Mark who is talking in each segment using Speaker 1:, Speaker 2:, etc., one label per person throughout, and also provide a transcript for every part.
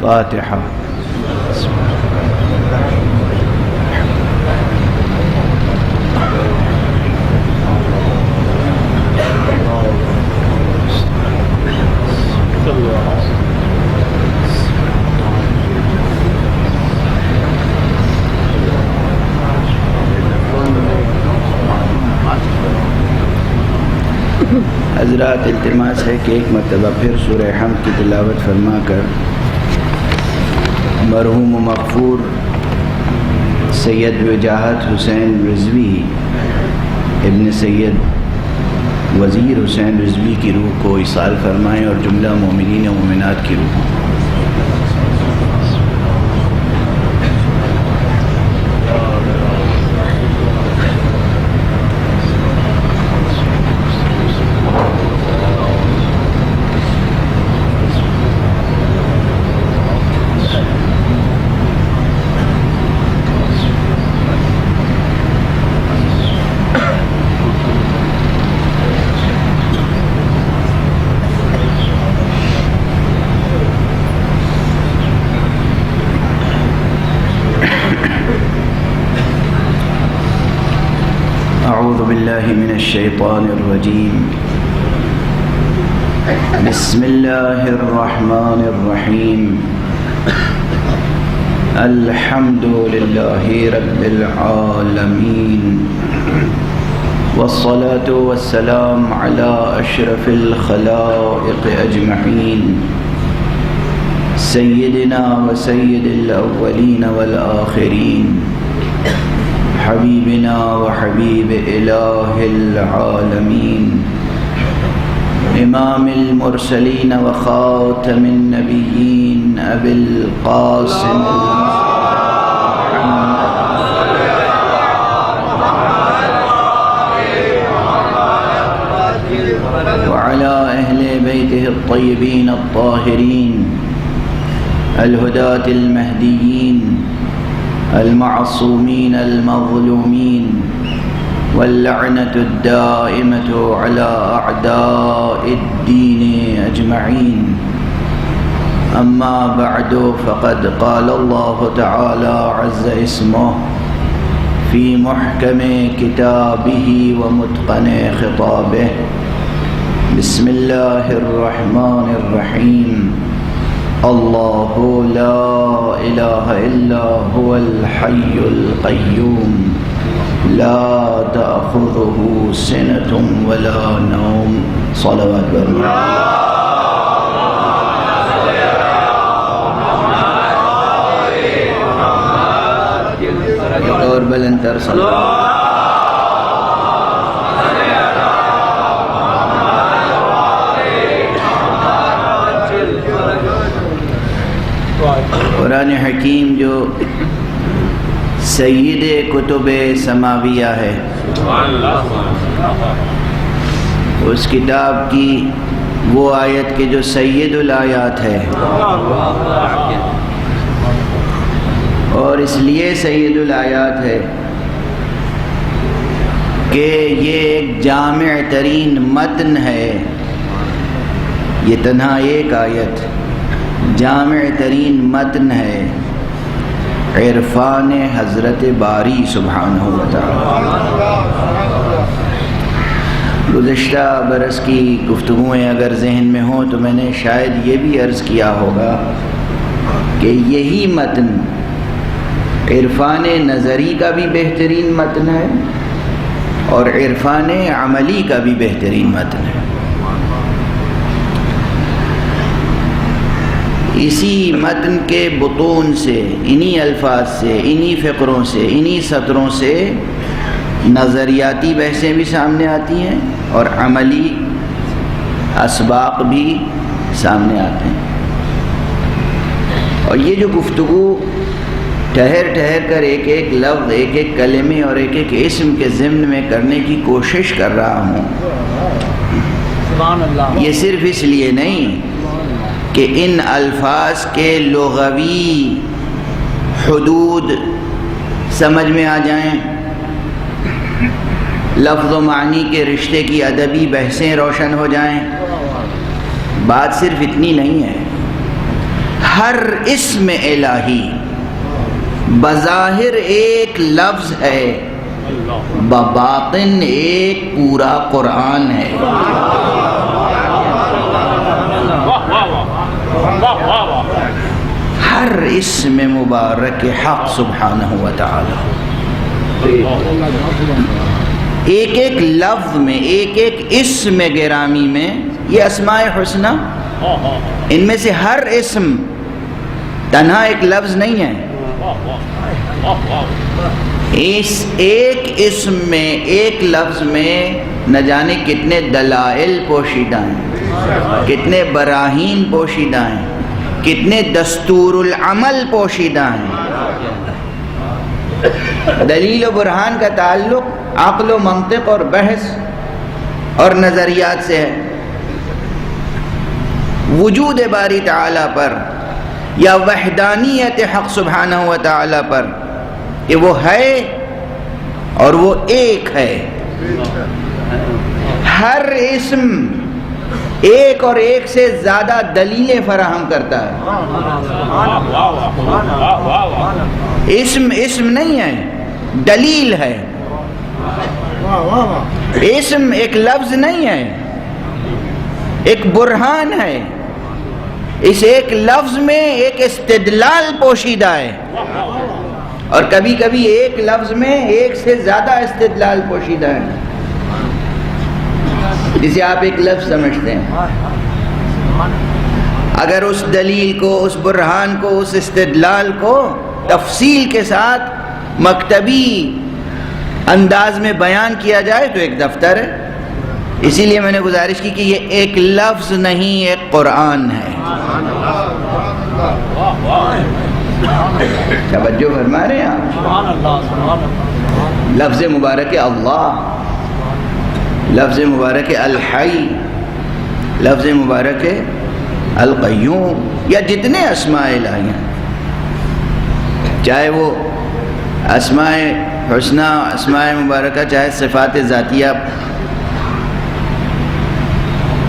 Speaker 1: الفاتحة. حضرات التماس ہے کہ ایک مرتبہ پھر سورہ حمد کی تلاوت فرما کر مرحوم و مغفور سید وجاہت حسین رضوی ابن سید وزیر حسین رضوی کی روح کو ایصال فرمائیں اور جملہ مومنین و مومنات کی روح. أعوذ بالله من الشيطان الرجيم. بسم الله الرحمن الرحيم. الحمد لله رب العالمين والصلاة والسلام على أشرف الخلائق أجمعين سيدنا وسيد الأولين والآخرين حبيبنا وحبيب إله العالمين إمام المرسلين وخاتم النبيين أبي القاسم وعلى أهل بيته الطيبين الطاهرين الهداة المهديين المعصومين المظلومين واللعنة الدائمة على أعداء الدين أجمعين. أما بعد فقد قال الله تعالى عز اسمه في محكم كتابه ومتقن خطابه. بسم الله الرحمن الرحيم. الله لا إله إلا هو الحي القيوم لا تأخذه سنة ولا نوم. صلوات برمائے اور بلندر صلوات. قرآن حکیم جو سید کتب سماویہ ہے، اس کتاب کی وہ آیت کے جو سید الآیات ہے، اور اس لیے سید الآیات ہے کہ یہ ایک جامع ترین متن ہے. یہ تنہا ایک آیت جامع ترین متن ہے عرفان حضرت باری سبحانہ و تعالی. گزشتہ برس کی گفتگویں اگر ذہن میں ہوں تو میں نے شاید یہ بھی عرض کیا ہوگا کہ یہی متن عرفان نظری کا بھی بہترین متن ہے اور عرفان عملی کا بھی بہترین متن ہے. اسی متن کے بطون سے، انہی الفاظ سے، انہی فقروں سے، انہی سطروں سے نظریاتی بحثیں بھی سامنے آتی ہیں اور عملی اسباق بھی سامنے آتے ہیں. اور یہ جو گفتگو ٹھہر ٹھہر کر ایک ایک لفظ، ایک ایک کلمے اور ایک ایک اسم کے ضمن میں کرنے کی کوشش کر رہا ہوں، یہ صرف اس لیے نہیں کہ ان الفاظ کے لغوی حدود سمجھ میں آ جائیں، لفظ و معنی کے رشتے کی ادبی بحثیں روشن ہو جائیں. بات صرف اتنی نہیں ہے، ہر اسم الہی بظاہر ایک لفظ ہے، بباطن ایک پورا قرآن ہے۔ ہر اسم مبارک حق سبحانہ و تعالی، ایک ایک لفظ میں، ایک ایک اسم گرامی میں، یہ اسماء حسنہ، ان میں سے ہر اسم تنہا ایک لفظ نہیں ہے، اس ایک اسم میں، ایک لفظ میں نہ جانے کتنے دلائل پوشیدہ ہیں، کتنے براہین پوشیدہ ہیں، کتنے دستور العمل پوشیدہ ہیں۔ دلیل و برہان کا تعلق عقل و منطق اور بحث اور نظریات سے ہے۔ وجود باری تعالیٰ پر یا وحدانیت حق سبحانہ و تعالیٰ پر کہ وہ ہے اور وہ ایک ہے۔ ہر اسم ایک اور ایک سے زیادہ دلیلیں فراہم کرتا ہے۔ اسم نہیں ہے، دلیل ہے۔ اسم ایک لفظ نہیں ہے، ایک برہان ہے۔ اس ایک لفظ میں ایک استدلال پوشیدہ ہے، اور کبھی کبھی ایک لفظ میں ایک سے زیادہ استدلال پوشیدہ ہے، جسے آپ ایک لفظ سمجھتے ہیں۔ اگر اس دلیل کو، اس برہان کو، اس استدلال کو تفصیل کے ساتھ مکتبی انداز میں بیان کیا جائے تو ایک دفتر ہے۔ اسی لیے میں نے گزارش کی کہ یہ ایک لفظ نہیں، ایک قرآن ہے۔ توجہ فرما رہے ہیں آپ؟ لفظ مبارک اللہ، لفظ مبارک الحی، لفظ مبارک القیوم، یا جتنے اسماء الہی ہیں، چاہے وہ اسماء حسنہ، اسماء مبارکہ، چاہے صفات ذاتیہ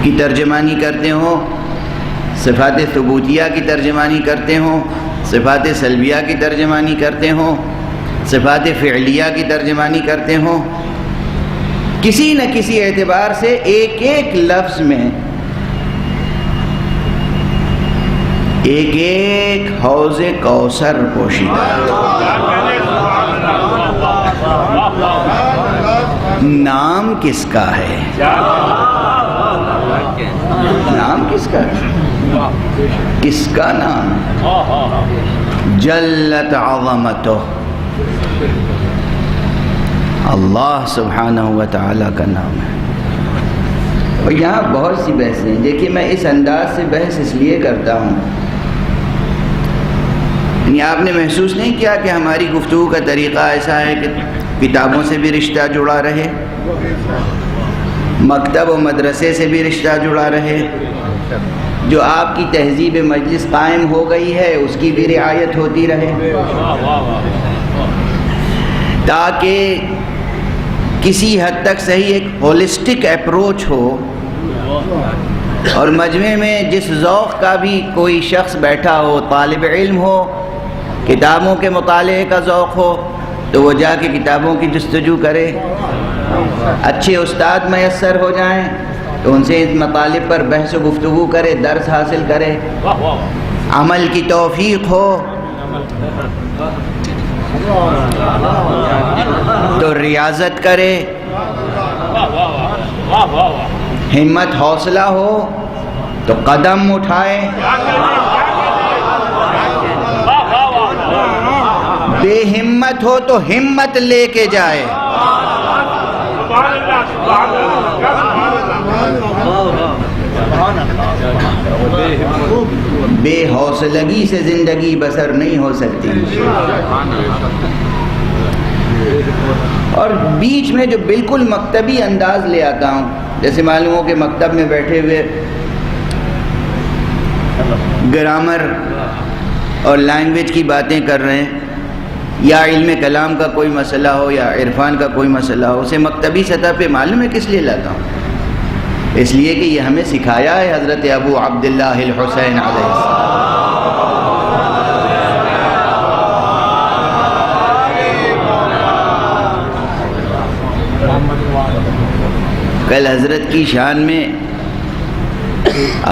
Speaker 1: کی ترجمانی کرتے ہوں، صفات ثبوتیہ کی ترجمانی کرتے ہوں، صفات سلبیہ کی ترجمانی کرتے ہوں، صفات فعلیہ کی ترجمانی کرتے ہوں، کسی نہ کسی اعتبار سے ایک ایک لفظ میں ایک ایک حوض کوثر پوشیدہ ہے۔ نام کس کا ہے؟ نام کس کا ہے؟ کس کا نام؟ جلت عظمتہ، اللہ سبحانہ و تعالیٰ کا نام ہے۔ اور یہاں بہت سی بحثیں ہیں۔ دیکھیے، میں اس انداز سے بحث اس لیے کرتا ہوں، یعنی آپ نے محسوس نہیں کیا کہ ہماری گفتگو کا طریقہ ایسا ہے کہ کتابوں سے بھی رشتہ جڑا رہے، مکتب و مدرسے سے بھی رشتہ جڑا رہے، جو آپ کی تہذیب مجلس قائم ہو گئی ہے اس کی بھی رعایت ہوتی رہے، تاکہ کسی حد تک صحیح ایک ہولسٹک اپروچ ہو، اور مجمع میں جس ذوق کا بھی کوئی شخص بیٹھا ہو، طالب علم ہو، کتابوں کے مطالعے کا ذوق ہو، تو وہ جا کے کتابوں کی جستجو کرے، اچھے استاد میسر ہو جائیں تو ان سے اس مطالب پر بحث و گفتگو کرے، درس حاصل کرے، عمل کی توفیق ہو تو ریاضت کرے، ہمت حوصلہ ہو تو قدم اٹھائے، بے ہمت ہو تو ہمت لے کے جائے۔ بے حوصلگی سے زندگی بسر نہیں ہو سکتی۔ اور بیچ میں جو بالکل مکتبی انداز لے آتا ہوں، جیسے معلوم ہو کہ مکتب میں بیٹھے ہوئے گرامر اور لینگویج کی باتیں کر رہے ہیں، یا علم کلام کا کوئی مسئلہ ہو یا عرفان کا کوئی مسئلہ ہو، اسے مکتبی سطح پہ معلوم ہے کس لیے لاتا ہوں؟ اس لیے کہ یہ ہمیں سکھایا ہے حضرت ابو عبداللہ الحسین علیہ السلام۔ کل حضرت کی شان میں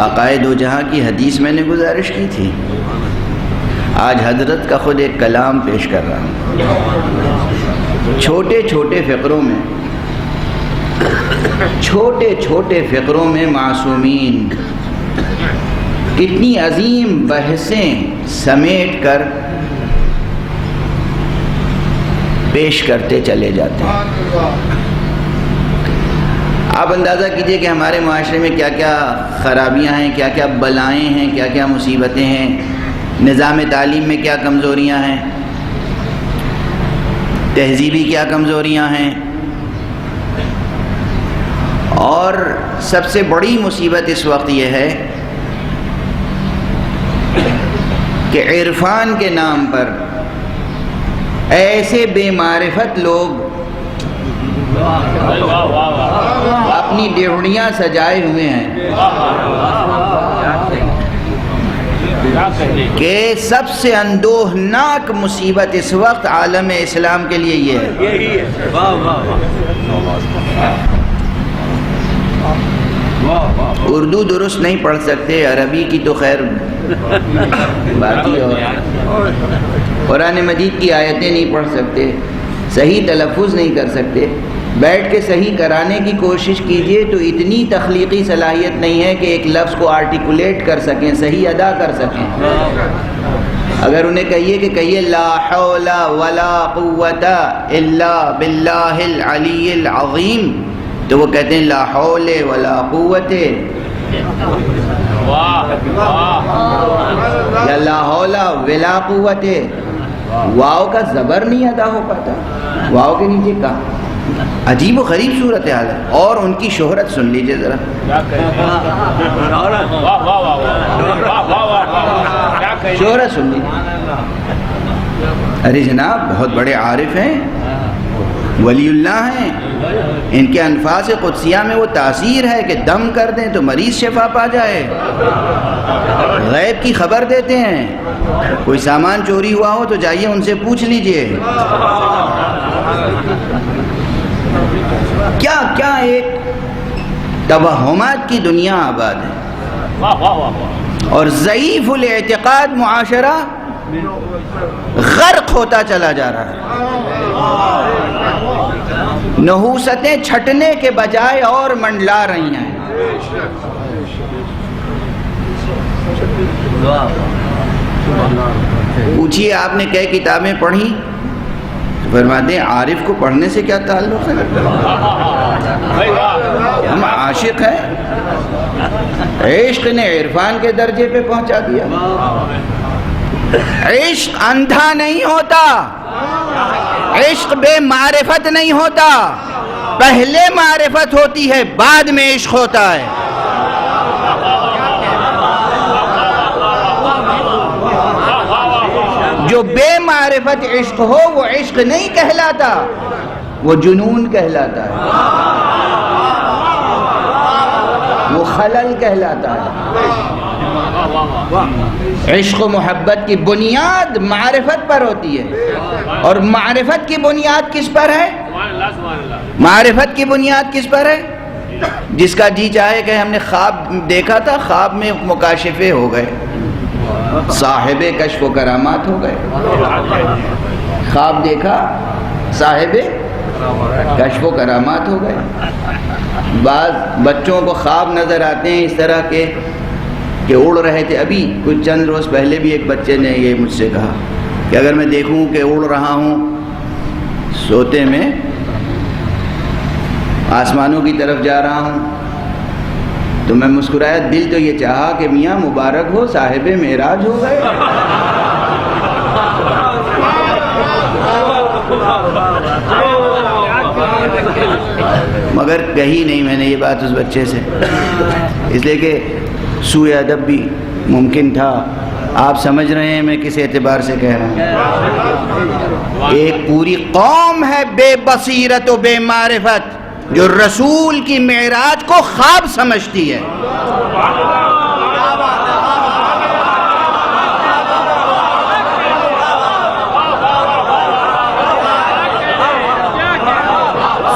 Speaker 1: آقائے دو جہاں کی حدیث میں نے گزارش کی تھی، آج حضرت کا خود ایک کلام پیش کر رہا ہوں۔ چھوٹے چھوٹے فقروں میں معصومین کتنی عظیم بحثیں سمیٹ کر پیش کرتے چلے جاتے ہیں۔ آپ اندازہ کیجئے کہ ہمارے معاشرے میں کیا کیا خرابیاں ہیں، کیا کیا بلائیں ہیں، کیا کیا مصیبتیں ہیں، نظام تعلیم میں کیا کمزوریاں ہیں، تہذیبی کیا کمزوریاں ہیں، اور سب سے بڑی مصیبت اس وقت یہ ہے کہ عرفان کے نام پر ایسے بے معرفت لوگ اپنی ڈیوڑیاں سجائے ہوئے ہیں کہ سب سے اندوہناک مصیبت اس وقت عالم اسلام کے لیے یہ ہے۔ اردو درست نہیں پڑھ سکتے، عربی کی تو خیر بات ہی اور قرآن مجید کی آیتیں نہیں پڑھ سکتے، صحیح تلفظ نہیں کر سکتے، بیٹھ کے صحیح کرانے کی کوشش کیجئے تو اتنی تخلیقی صلاحیت نہیں ہے کہ ایک لفظ کو آرٹیکولیٹ کر سکیں، صحیح ادا کر سکیں۔ اگر انہیں کہیے لا حول ولا قوت الا باللہ العلی العظیم، تو وہ کہتے ہیں لا حول ولا قوت، یا لا حول ولا قوت، واو کا زبر نہیں ادا ہو پاتا، واو کے نیچے کا عجیب و غریب صورتحال ہے۔ اور ان کی شہرت سن لیجئے ذرا، شہرت سن لیجئے۔ ارے جناب بہت بڑے عارف ہیں، ولی اللہ ہیں، ان کے انفاس قدسیہ میں وہ تاثیر ہے کہ دم کر دیں تو مریض شفا پا جائے، غیب کی خبر دیتے ہیں، کوئی سامان چوری ہوا ہو تو جائیے ان سے پوچھ لیجئے۔ کیا کیا ایک توہمات کی دنیا آباد ہے، اور ضعیف الاعتقاد معاشرہ غرق ہوتا چلا جا رہا ہے۔ نحوستیں چھٹنے کے بجائے اور منڈلا رہی ہیں۔ پوچھئے آپ نے کئی کتابیں پڑھی؟ فرماتے ہیں عارف کو پڑھنے سے کیا تعلق ہے، ہم عاشق ہیں، عشق نے عرفان کے درجے پہ پہنچا دیا۔ عشق اندھا نہیں ہوتا، عشق بے معرفت نہیں ہوتا، پہلے معرفت ہوتی ہے بعد میں عشق ہوتا ہے۔ جو بے معرفت عشق ہو وہ عشق نہیں کہلاتا، وہ جنون کہلاتا ہے، وہ خلل کہلاتا ہے۔ عشق و محبت کی بنیاد معرفت پر ہوتی ہے، اور معرفت کی بنیاد کس پر ہے؟ معرفت کی بنیاد کس پر ہے؟ جس کا جی چاہے کہ ہم نے خواب دیکھا تھا، خواب میں مکاشفے ہو گئے، صاحب کشف و کرامات ہو گئے۔ خواب دیکھا، صاحب کشف و کرامات ہو گئے۔ بعض بچوں کو خواب نظر آتے ہیں اس طرح کے کہ اڑ رہے تھے۔ ابھی کچھ چند روز پہلے بھی ایک بچے نے یہ مجھ سے کہا کہ اگر میں دیکھوں کہ اڑ رہا ہوں سوتے میں، آسمانوں کی طرف جا رہا ہوں، تو میں مسکرایا، دل تو یہ چاہا کہ میاں مبارک ہو، صاحب معراج ہو گئے۔ مگر کہی نہیں میں نے یہ بات اس بچے سے، اس لیے کہ سوء ادب بھی ممکن تھا۔ آپ سمجھ رہے ہیں میں کس اعتبار سے کہہ رہا ہوں۔ ایک پوری قوم ہے بے بصیرت و بے معرفت جو رسول کی معراج کو خواب سمجھتی ہے۔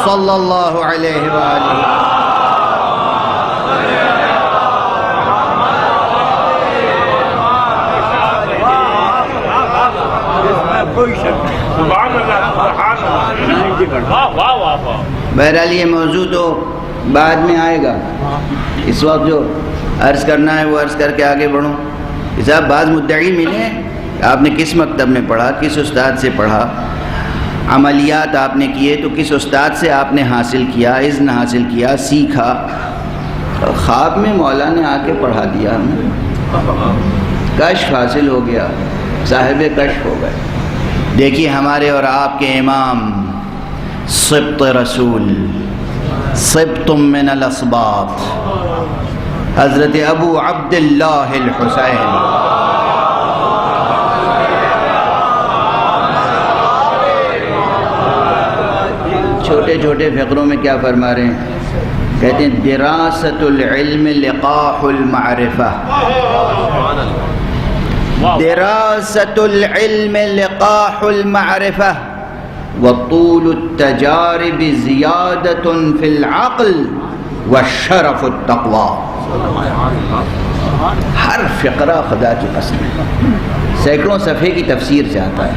Speaker 1: صلی اللہ علیہ وآلہ بہرحال یہ موضوع تو بعد میں آئے گا، اس وقت جو عرض کرنا ہے وہ عرض کر کے آگے بڑھوں۔ صاحب بعض مدعی ملے، آپ نے کس مکتب میں پڑھا، کس استاد سے پڑھا، عملیات آپ نے کیے تو کس استاد سے آپ نے حاصل کیا، اذن حاصل کیا، سیکھا؟ خواب میں مولا نے آ کے پڑھا دیا ہمیں، کشف حاصل ہو گیا، صاحب کشف ہو گئے۔ دیکھیے ہمارے اور آپ کے امام سبط رسول، سبتم من الاسباط، حضرت ابو عبداللہ الحسین چھوٹے چھوٹے فقروں میں کیا فرما رہے ہیں؟ کہتے ہیں دراست العلم لقاح المعرفہ، دراست العلم لقاح المعرفہ وطول التجارب زیادۃ فی العقل والشرف التقوی۔ ہر فقرہ خدا کی قسم ہے، سینکڑوں صفحے کی تفسیر سے آتا ہے۔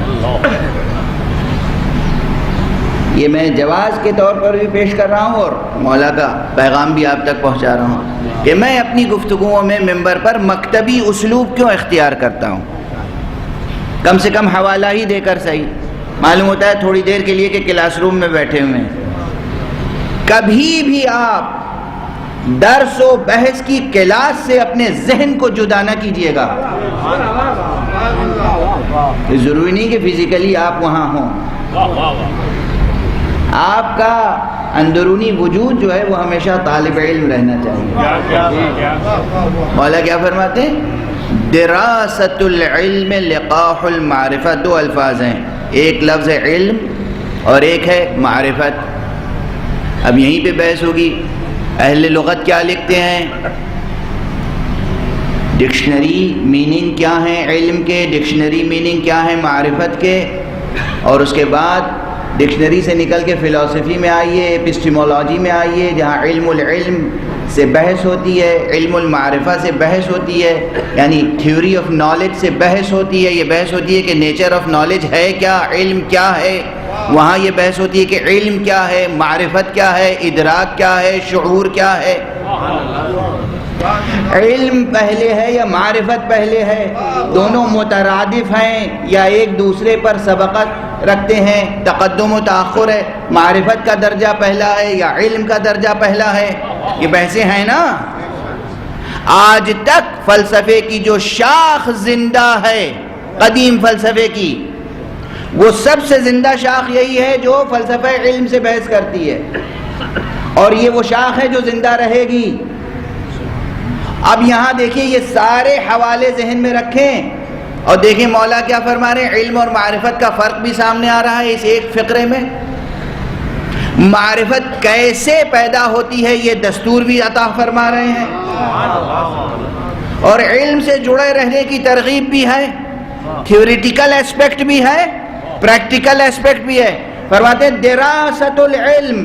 Speaker 1: یہ میں جواز کے طور پر بھی پیش کر رہا ہوں اور مولا کا پیغام بھی آپ تک پہنچا رہا ہوں کہ میں اپنی گفتگوؤں میں ممبر پر مکتبی اسلوب کیوں اختیار کرتا ہوں، کم سے کم حوالہ ہی دے کر صحیح۔ معلوم ہوتا ہے تھوڑی دیر کے لیے کہ کلاس روم میں بیٹھے ہوئے ہیں، کبھی بھی آپ درس و بحث کی کلاس سے اپنے ذہن کو جدا نہ کیجیے گا۔ ضروری نہیں کہ فزیکلی آپ وہاں ہوں، آپ کا اندرونی وجود جو ہے وہ ہمیشہ طالب علم رہنا چاہیے۔ مولا کیا فرماتے ہیں؟ دراست العلم لقاح المعرفہ، دو الفاظ ہیں، ایک لفظ ہے علم اور ایک ہے معرفت۔ اب یہیں پہ بحث ہوگی اہل لغت کیا لکھتے ہیں، ڈکشنری میننگ کیا ہیں علم کے، ڈکشنری میننگ کیا ہیں معرفت کے، اور اس کے بعد ڈکشنری سے نکل کے فلسفی میں آئیے، ایپسٹیمولوجی میں آئیے، جہاں علم العلم سے بحث ہوتی ہے، علم المعرفہ سے بحث ہوتی ہے، یعنی تھیوری آف نالج سے بحث ہوتی ہے۔ یہ بحث ہوتی ہے کہ نیچر آف نالج ہے کیا، علم کیا ہے۔ وہاں یہ بحث ہوتی ہے کہ علم کیا ہے، معرفت کیا ہے، ادراک کیا ہے، شعور کیا ہے۔ علم پہلے ہے یا معرفت پہلے ہے؟ دونوں مترادف ہیں یا ایک دوسرے پر سبقت رکھتے ہیں، تقدم و تاخر ہے؟ معرفت کا درجہ پہلا ہے یا علم کا درجہ پہلا ہے؟ یہ بحثیں ہیں نا۔ آج تک فلسفے کی جو شاخ زندہ ہے قدیم فلسفے کی، وہ سب سے زندہ شاخ یہی ہے جو فلسفہ علم سے بحث کرتی ہے، اور یہ وہ شاخ ہے جو زندہ رہے گی۔ اب یہاں دیکھیں یہ سارے حوالے ذہن میں رکھیں اور دیکھیں مولا کیا فرما رہے ہیں۔ علم اور معرفت کا فرق بھی سامنے آ رہا ہے اس ایک فقرے میں۔ معرفت کیسے پیدا ہوتی ہے یہ دستور بھی عطا فرما رہے ہیں، اور علم سے جڑے رہنے کی ترغیب بھی ہے، تھیوریٹیکل ایسپیکٹ بھی ہے، پریکٹیکل ایسپیکٹ بھی ہے۔ فرماتے ہیں دراست العلم،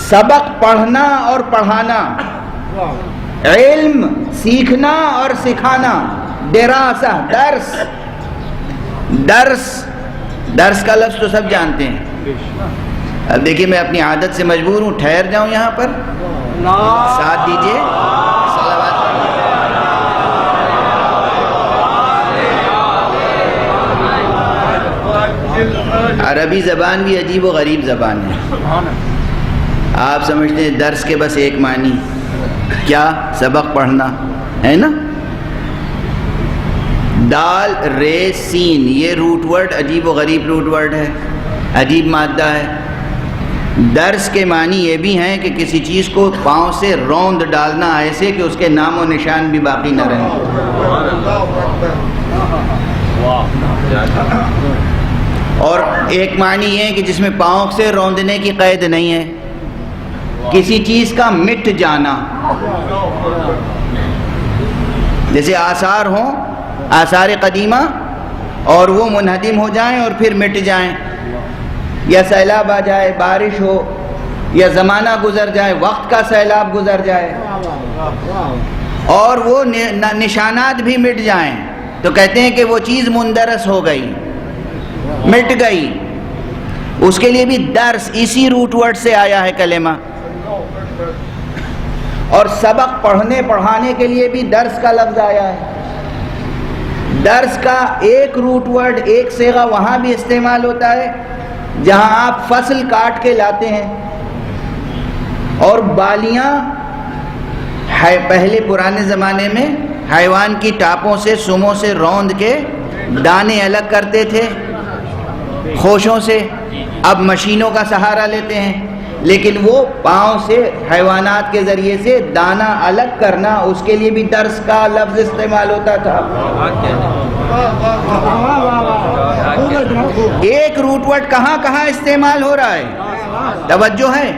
Speaker 1: سبق پڑھنا اور پڑھانا، علم سیکھنا اور سکھانا، دراسہ درس، درس کا لفظ تو سب جانتے ہیں۔ اب دیکھیے میں اپنی عادت سے مجبور ہوں، ٹھہر جاؤں یہاں پر، ساتھ دیجیے، صلوات۔ عربی زبان بھی عجیب و غریب زبان ہے۔ آپ سمجھتے ہیں درس کے بس ایک معنی کیا؟ سبق پڑھنا ہے نا۔ دال رے سین یہ روٹ ورڈ عجیب و غریب روٹ ورڈ ہے، عجیب مادہ ہے۔ درس کے معنی یہ بھی ہیں کہ کسی چیز کو پاؤں سے روند ڈالنا ایسے کہ اس کے نام و نشان بھی باقی نہ رہیں۔ اور ایک معنی یہ ہے کہ جس میں پاؤں سے روندنے کی قید نہیں ہے، کسی چیز کا مٹ جانا، جیسے آثار ہوں، آثار قدیمہ، اور وہ منہدم ہو جائیں اور پھر مٹ جائیں، یا سیلاب آ جائے، بارش ہو، یا زمانہ گزر جائے، وقت کا سیلاب گزر جائے اور وہ نشانات بھی مٹ جائیں، تو کہتے ہیں کہ وہ چیز مندرس ہو گئی، مٹ گئی۔ اس کے لیے بھی درس اسی روٹ ورڈ سے آیا ہے کلمہ. اور سبق پڑھنے پڑھانے کے لیے بھی درس کا لفظ آیا ہے. درس کا ایک روٹ ورڈ ایک صیغہ وہاں بھی استعمال ہوتا ہے جہاں آپ فصل کاٹ کے لاتے ہیں اور بالیاں پہلے پرانے زمانے میں حیوان کی ٹاپوں سے سموں سے روند کے دانے الگ کرتے تھے خوشوں سے. اب مشینوں کا سہارا لیتے ہیں لیکن وہ پاؤں سے حیوانات کے ذریعے سے دانہ الگ کرنا اس کے لیے بھی درس کا لفظ استعمال ہوتا تھا. ایک روٹ ورڈ کہاں کہاں استعمال ہو رہا ہے توجہ ہے.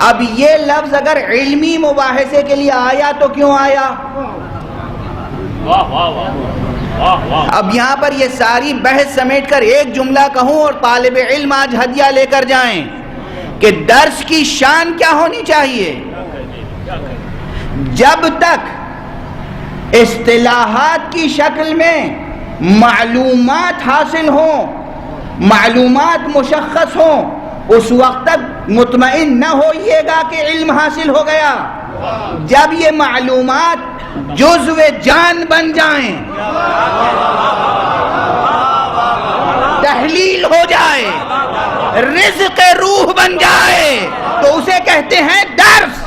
Speaker 1: اب یہ لفظ اگر علمی مباحثے کے لیے آیا تو کیوں آیا؟ اب یہاں پر یہ ساری بحث سمیٹ کر ایک جملہ کہوں اور طالب علم آج ہدیہ لے کر جائیں کہ درس کی شان کیا ہونی چاہیے. جب تک اصطلاحات کی شکل میں معلومات حاصل ہوں، معلومات مشخص ہوں، اس وقت تک مطمئن نہ ہوئیے گا کہ علم حاصل ہو گیا. جب یہ معلومات جزو جان بن جائیں، تحلیل ہو جائے، رزق روح بن جائے تو اسے کہتے ہیں درس.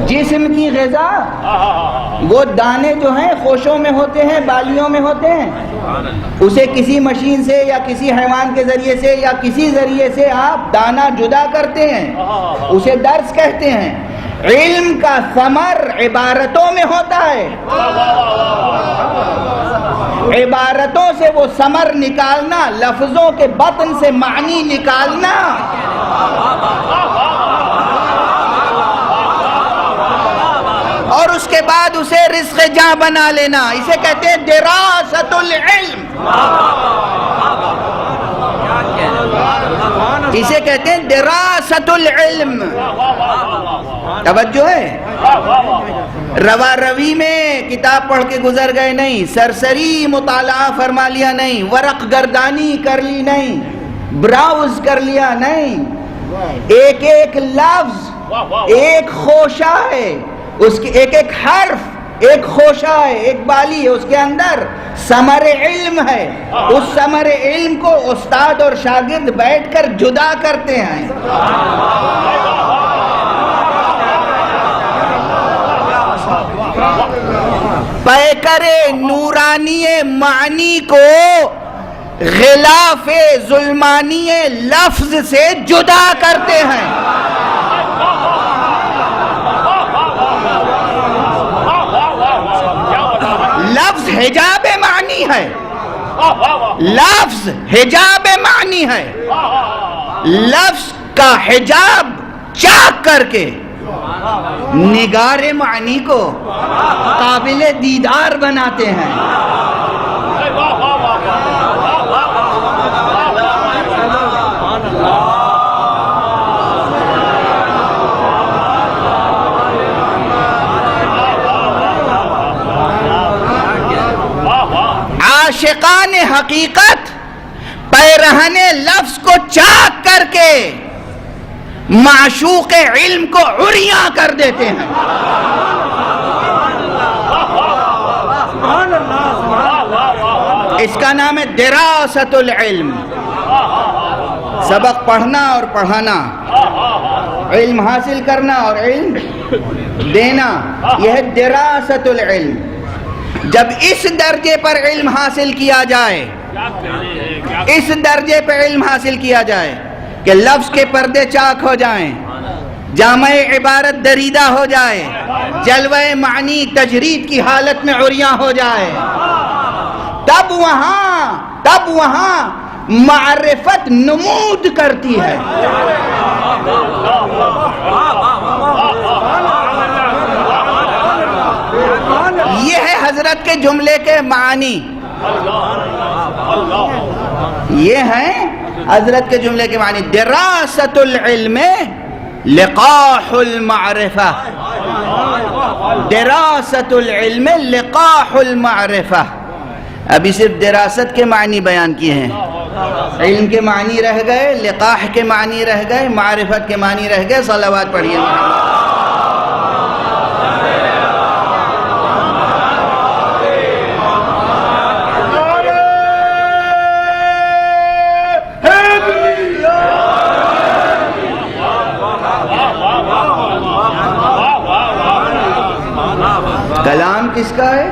Speaker 1: جسم کی غذا وہ دانے جو ہیں خوشوں میں ہوتے ہیں، بالیوں میں ہوتے ہیں، اسے کسی مشین سے یا کسی حیوان کے ذریعے سے یا کسی ذریعے سے آپ دانہ جدا کرتے ہیں، اسے درس کہتے ہیں. علم کا ثمر عبارتوں میں ہوتا ہے، عبارتوں سے وہ ثمر نکالنا، لفظوں کے بطن سے معنی نکالنا. اور اس کے بعد اسے رزق جاں بنا لینا، اسے کہتے ہیں دراست العلم. اسے کہتے ہیں دراست العلم. توجہ ہے. روا روی میں کتاب پڑھ کے گزر گئے نہیں، سرسری مطالعہ فرما لیا نہیں، ورق گردانی کر لی نہیں، براؤز کر لیا نہیں. ایک ایک لفظ ایک خوشہ ہے، اس کے ایک ایک حرف ایک خوشہ ہے، ایک بالی ہے، اس کے اندر ثمر علم ہے. اس ثمر علم کو استاد اور شاگرد بیٹھ کر جدا کرتے ہیں. پیکر نورانی معنی کو غلاف ظلمانی لفظ سے جدا کرتے ہیں. لفظ حجاب معنی ہے، لفظ حجاب معنی ہے. لفظ کا حجاب چاک کر کے نگار معنی کو قابل دیدار بناتے ہیں. عاشقان حقیقت پیرہن لفظ کو چاک کر کے معشوق علم کو عریاں کر دیتے ہیں. اس کا نام ہے دراست العلم. سبق پڑھنا اور پڑھانا، علم حاصل کرنا اور علم دینا، یہ ہے دراست العلم. جب اس درجے پر علم حاصل کیا جائے، اس درجے پر علم حاصل کیا جائے کہ لفظ کے پردے چاک ہو جائیں، جامع عبارت دریدہ ہو جائے، جلوہ معنی تجرید کی حالت میں عریاں ہو جائے، تب وہاں معرفت نمود کرتی ہے. یہ ہے حضرت کے جملے کے معنی. یہ ہیں حضرت کے جملے کے معنی. دراست العلم لقاح المعرفہ. دراست العلم لقاح المعرفہ. ابھی صرف دراست کے معنی بیان کیے ہیں. علم کے معنی رہ گئے، لقاح کے معنی رہ گئے، معرفت کے معنی رہ گئے. صلوات پڑھیے. کلام کس کا ہے؟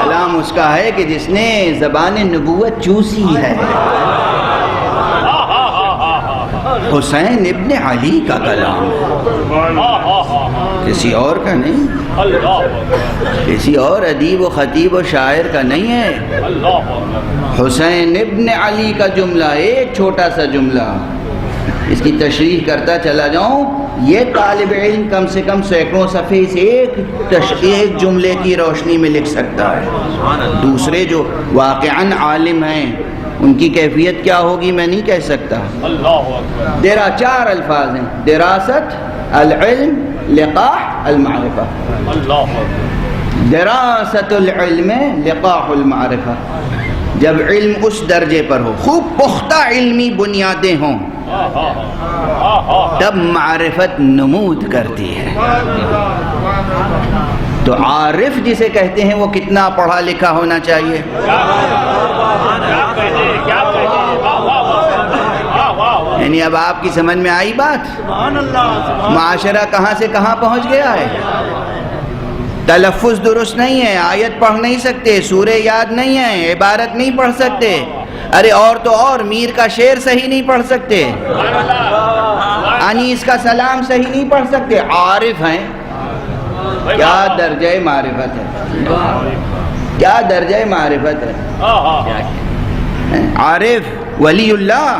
Speaker 1: کلام اس کا ہے کہ جس نے زبان نبوت چوسی ہے. حسین ابن علی کا کلام کسی اور کا نہیں، کسی اور ادیب و خطیب و شاعر کا نہیں ہے. حسین ابن علی کا جملہ، ایک چھوٹا سا جملہ، اس کی تشریح کرتا چلا جاؤں. یہ طالب علم کم سے کم سینکڑوں صفحے سے ایک جملے کی روشنی میں لکھ سکتا ہے. دوسرے جو واقعاً عالم ہیں ان کی کیفیت کیا ہوگی میں نہیں کہہ سکتا. چار الفاظ ہیں: دراست، العلم، لقاح، المعرفہ. دراست العلم لقاح المعرفہ. جب علم اس درجے پر ہو، خوب پختہ علمی بنیادیں ہوں، تب معرفت نمود کرتی ہے. تو عارف جسے کہتے ہیں وہ کتنا پڑھا لکھا ہونا چاہیے؟ یعنی اب آپ کی سمجھ میں آئی بات؟ معاشرہ کہاں سے کہاں پہنچ گیا ہے. تلفظ درست نہیں ہے، آیت پڑھ نہیں سکتے، سورہ یاد نہیں ہے، عبارت نہیں پڑھ سکتے. ارے اور تو اور میر کا شعر صحیح نہیں پڑھ سکتے، انیس کا سلام صحیح نہیں پڑھ سکتے. عارف ہیں. کیا درجہ معرفت ہے، کیا درجہ معرفت ہے. عارف ولی اللہ،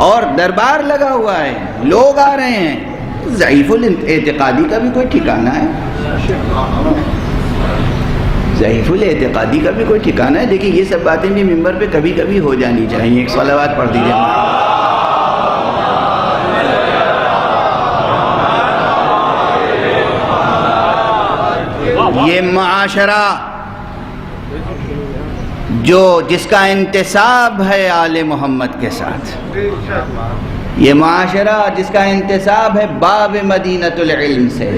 Speaker 1: اور دربار لگا ہوا ہے، لوگ آ رہے ہیں. ضعیف الاعتقادی کا بھی کوئی ٹھکانہ ہے؟ ضعیف الاعتقادی کا بھی کوئی ٹھکانہ ہے؟ دیکھیں یہ سب باتیں بھی ممبر پہ کبھی کبھی ہو جانی چاہیے. ایک صلوات پڑھ دیجیے. یہ معاشرہ جس کا انتساب ہے آل محمد کے ساتھ، یہ معاشرہ جس کا انتساب ہے باب مدینۃ العلم سے،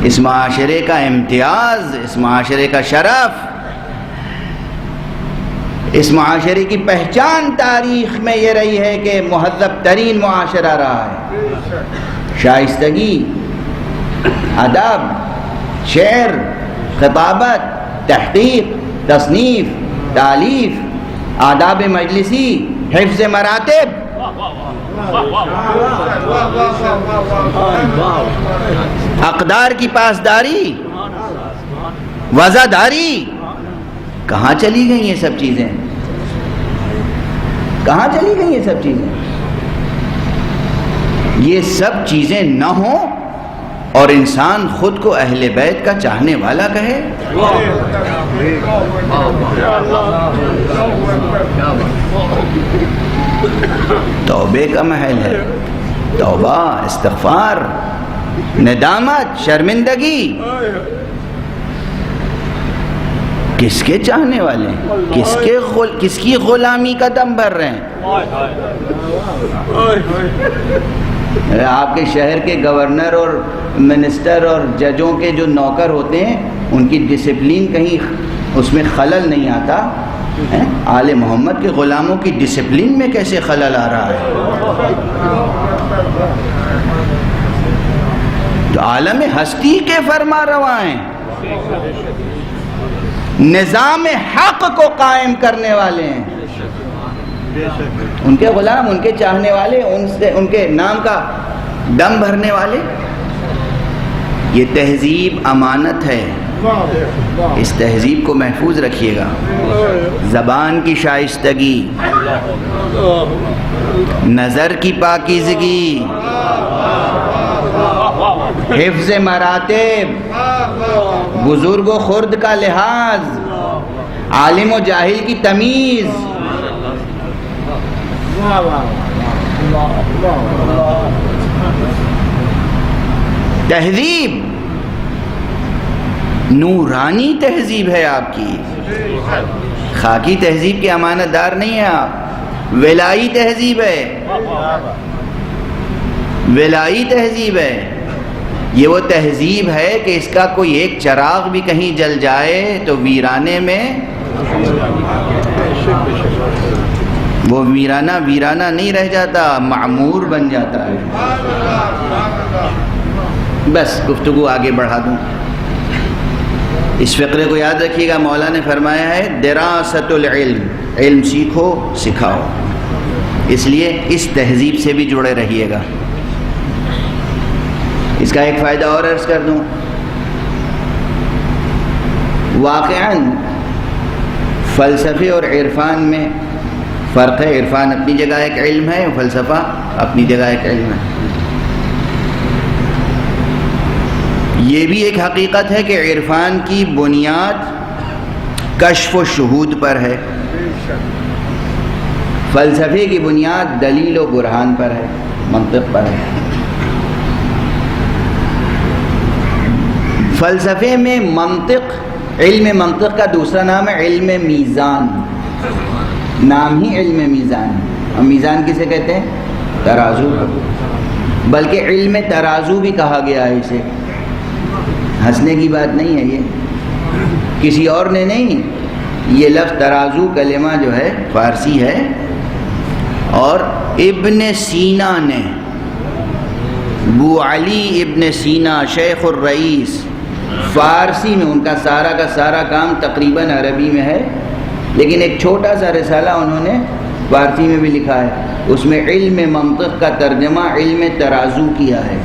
Speaker 1: اس معاشرے کا امتیاز، اس معاشرے کا شرف، اس معاشرے کی پہچان تاریخ میں یہ رہی ہے کہ مہذب ترین معاشرہ رہا ہے. شائستگی، ادب، شعر، خطابت، تحقیق، تصنیف، تالیف، آداب مجلسی، حفظ مراتب، اقدار کی پاسداری، وزاداری. کہاں چلی گئی یہ سب چیزیں؟ کہاں چلی گئی یہ سب چیزیں؟ یہ سب چیزیں نہ ہوں اور انسان خود کو اہل بیت کا چاہنے والا کہے. توبے کا محل ہے. توبہ، استغفار، ندامت، شرمندگی. کس کے چاہنے والے ہیں؟ کس کی غلامی کا دم بھر رہے ہیں؟ آپ کے شہر کے گورنر اور منسٹر اور ججوں کے جو نوکر ہوتے ہیں ان کی ڈسپلین کہیں اس میں خلل نہیں آتا. آل محمد کے غلاموں کی ڈسپلین میں کیسے خلل آ رہا ہے؟ تو عالم ہستی کے فرما روا ہیں، نظام حق کو قائم کرنے والے ہیں. ان کے غلام، ان کے چاہنے والے، ان کے نام کا دم بھرنے والے. یہ تہذیب امانت ہے، اس تہذیب کو محفوظ رکھیے گا. زبان کی شائستگی، نظر کی پاکیزگی، حفظ مراتب، بزرگ و خرد کا لحاظ، عالم و جاہل کی تمیز، تہذیب نورانی تہذیب ہے آپ کی، خاکی تہذیب کے امانت دار نہیں ہیں آپ، ولائی تہذیب ہے، ولائی تہذیب ہے۔ یہ وہ تہذیب ہے کہ اس کا کوئی ایک چراغ بھی کہیں جل جائے تو ویرانے میں وہ ویرانہ نہیں رہ جاتا، معمور بن جاتا ہے۔ بس گفتگو آگے بڑھا دوں، اس فقرے کو یاد رکھیے گا، مولا نے فرمایا ہے دراست العلم، علم سیکھو سکھاؤ، اس لیے اس تہذیب سے بھی جڑے رہیے گا۔ اس کا ایک فائدہ اور عرض کر دوں، واقعاً فلسفے اور عرفان میں فرق ہے۔ عرفان اپنی جگہ ایک علم ہے، فلسفہ اپنی جگہ ایک علم ہے۔ یہ بھی ایک حقیقت ہے کہ عرفان کی بنیاد کشف و شہود پر ہے، فلسفے کی بنیاد دلیل و برہان پر ہے، منطق پر ہے۔ فلسفے میں منطق، علم منطق کا دوسرا نام ہے علم میزان، نام ہی علم میزان۔ اور میزان کسے کہتے ہیں؟ ترازو، بلکہ علم ترازو بھی کہا گیا ہے اسے، ہنسنے کی بات نہیں ہے، یہ کسی اور نے نہیں، یہ لفظ ترازو کلمہ جو ہے فارسی ہے، اور ابن سینا نے، بو علی ابن سینا شیخ الرئیس، فارسی میں ان کا سارا کام تقریباً عربی میں ہے، لیکن ایک چھوٹا سا رسالہ انہوں نے فارسی میں بھی لکھا ہے، اس میں علم منطق کا ترجمہ علم ترازو کیا ہے۔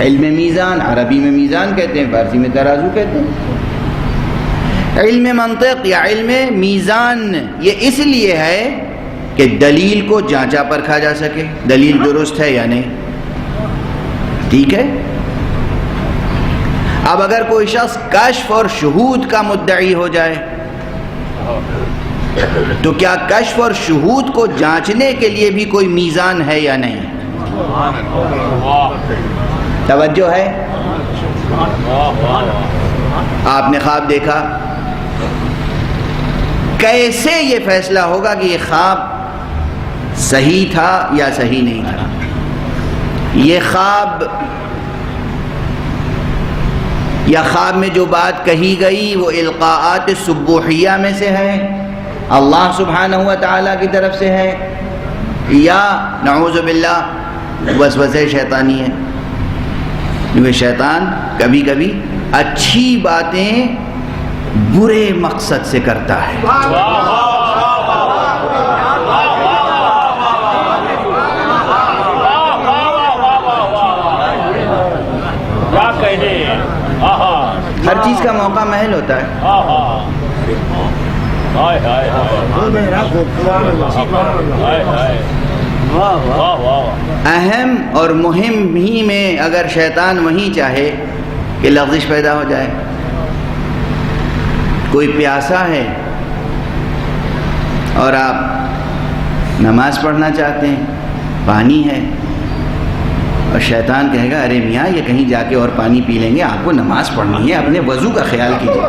Speaker 1: علم میزان، عربی میں میزان کہتے ہیں، فارسی میں ترازو کہتے ہیں۔ علم منطق یا علم میزان یہ اس لیے ہے کہ دلیل کو جانچا پرکھا جا سکے، دلیل درست ہے یا نہیں، ٹھیک ہے۔ اب اگر کوئی شخص کشف اور شہود کا مدعی ہو جائے تو کیا کشف اور شہود کو جانچنے کے لیے بھی کوئی میزان ہے یا نہیں؟ توجہ ہے؟ آپ نے خواب دیکھا، کیسے یہ فیصلہ ہوگا کہ یہ خواب صحیح تھا یا صحیح نہیں تھا؟ یہ خواب یا خواب میں جو بات کہی گئی وہ القاءات سبوحیہ میں سے ہے، اللہ سبحانہ و تعالیٰ کی طرف سے ہے، یا نعوذ باللہ وسوسے شیطانی ہے؟ کیونکہ شیطان کبھی کبھی اچھی باتیں برے مقصد سے کرتا ہے۔ ہر چیز کا موقع محل ہوتا ہے۔ اہم اور مہم ہی میں اگر شیطان وہیں چاہے کہ لغزش پیدا ہو جائے، کوئی پیاسا ہے اور آپ نماز پڑھنا چاہتے ہیں، پانی ہے، اور شیطان کہے گا ارے میاں یہ کہیں جا کے اور پانی پی لیں گے، آپ کو نماز پڑھنی ہے، اپنے وضو کا خیال کیجیے،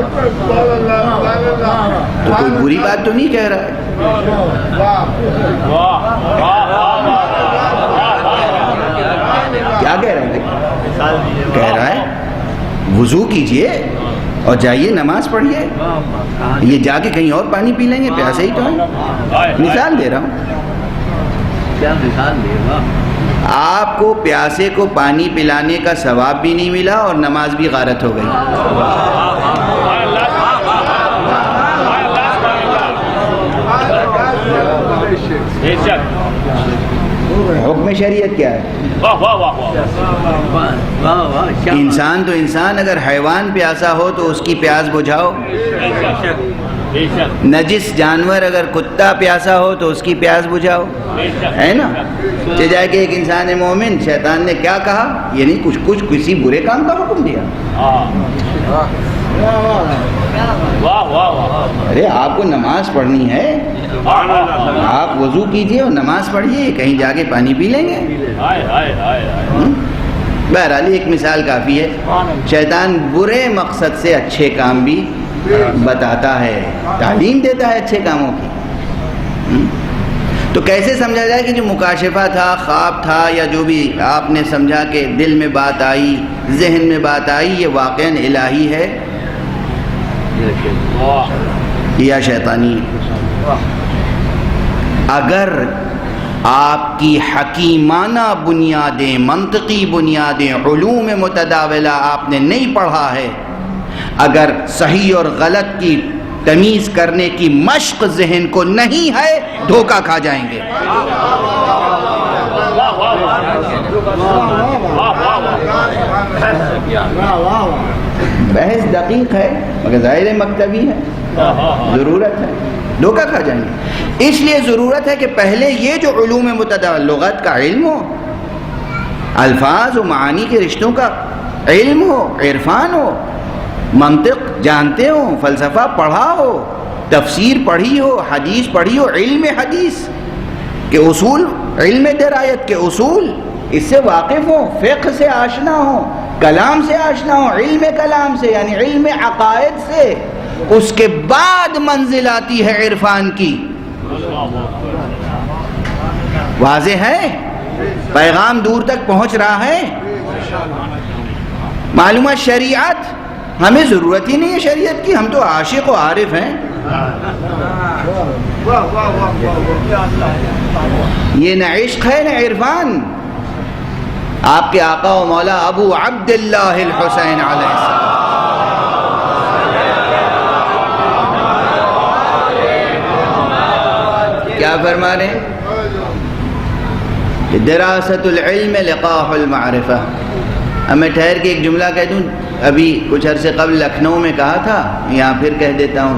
Speaker 1: تو کوئی بری بات تو نہیں کہہ رہا ہے۔ کیا کہہ رہا ہے؟ کہہ رہا ہے وضو کیجیے اور جائیے نماز پڑھیے، یہ جا کے کہیں اور پانی پی لیں گے، پیاسے ہی تو ہیں۔ مثال دے رہا ہوں،
Speaker 2: کیا مثال دے گا؟
Speaker 1: آپ کو پیاسے کو پانی پلانے کا ثواب بھی نہیں ملا اور نماز بھی غارت ہو گئی۔ حکم شریعت کیا ہے؟ انسان تو انسان، اگر حیوان پیاسا ہو تو اس کی پیاس بجھاؤ، نجس جانور اگر کتا پیاسا ہو تو اس کی پیاس بجھاؤ، ہے نا؟ جا کے ایک انسان مومن شیطان نے کیا کہا، یعنی کچھ کسی برے کام کا حکم دیا۔ ارے آپ کو نماز پڑھنی ہے، آپ وضو کیجئے اور نماز پڑھیے، کہیں جا کے پانی پی لیں گے؟ بہرحال ایک مثال کافی ہے۔ شیطان برے مقصد سے اچھے کام بھی بتاتا ہے، تعلیم دیتا ہے اچھے کاموں کی۔ تو کیسے سمجھا جائے کہ جو مکاشفہ تھا، خواب تھا، یا جو بھی آپ نے سمجھا کہ دل میں بات آئی، ذہن میں بات آئی، یہ واقعاً الہی ہے یا شیطانی؟ اگر آپ کی حکیمانہ بنیادیں، منطقی بنیادیں، علوم متداولہ آپ نے نہیں پڑھا ہے، اگر صحیح اور غلط کی تمیز کرنے کی مشق ذہن کو نہیں ہے، دھوکہ کھا جائیں گے۔ بحث دقیق ہے مگر ظاہر مکتبی ہے، ضرورت ہے، دھوکہ کھا جائیں گے۔ اس لیے ضرورت ہے کہ پہلے یہ جو علوم متداول، لغت کا علم ہو، الفاظ و معانی کے رشتوں کا علم ہو، عرفان ہو، منطق جانتے ہو، فلسفہ پڑھا ہو، تفسیر پڑھی ہو، حدیث پڑھی ہو، علم حدیث کے اصول، علم درایت کے اصول، اس سے واقف ہو، فقہ سے آشنا ہو، کلام سے آشنا ہو، علم کلام سے یعنی علم عقائد سے، اس کے بعد منزل آتی ہے عرفان کی۔ واضح ہے؟ پیغام دور تک پہنچ رہا ہے؟ معلومات شریعت، ہمیں ضرورت ہی نہیں ہے شریعت کی، ہم تو عاشق و عارف ہیں۔ یہ نہ عشق ہے نہ عرفان۔ آپ کے آقا و مولا ابو عبداللہ الحسین علیہ السلام کیا فرما رہے ہیں؟ دراست العلم لقاح المعرفہ۔ اب میں ٹھہر کے ایک جملہ کہہ دوں، ابھی کچھ عرصے قبل لکھنؤ میں کہا تھا، یہاں پھر کہہ دیتا ہوں۔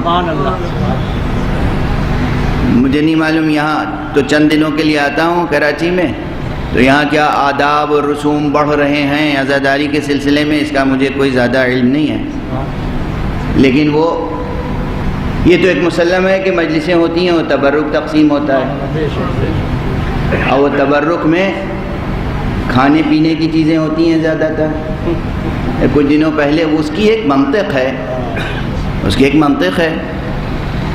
Speaker 1: مجھے نہیں معلوم، یہاں تو چند دنوں کے لیے آتا ہوں کراچی میں، تو یہاں کیا آداب اور رسوم بڑھ رہے ہیں عزاداری کے سلسلے میں، اس کا مجھے کوئی زیادہ علم نہیں ہے، لیکن یہ تو ایک مسلم ہے کہ مجلسیں ہوتی ہیں اور تبرک تقسیم ہوتا ہے، اور وہ تبرک میں کھانے پینے کی چیزیں ہوتی ہیں زیادہ تر۔ کچھ دنوں پہلے اس کی ایک منطق ہے،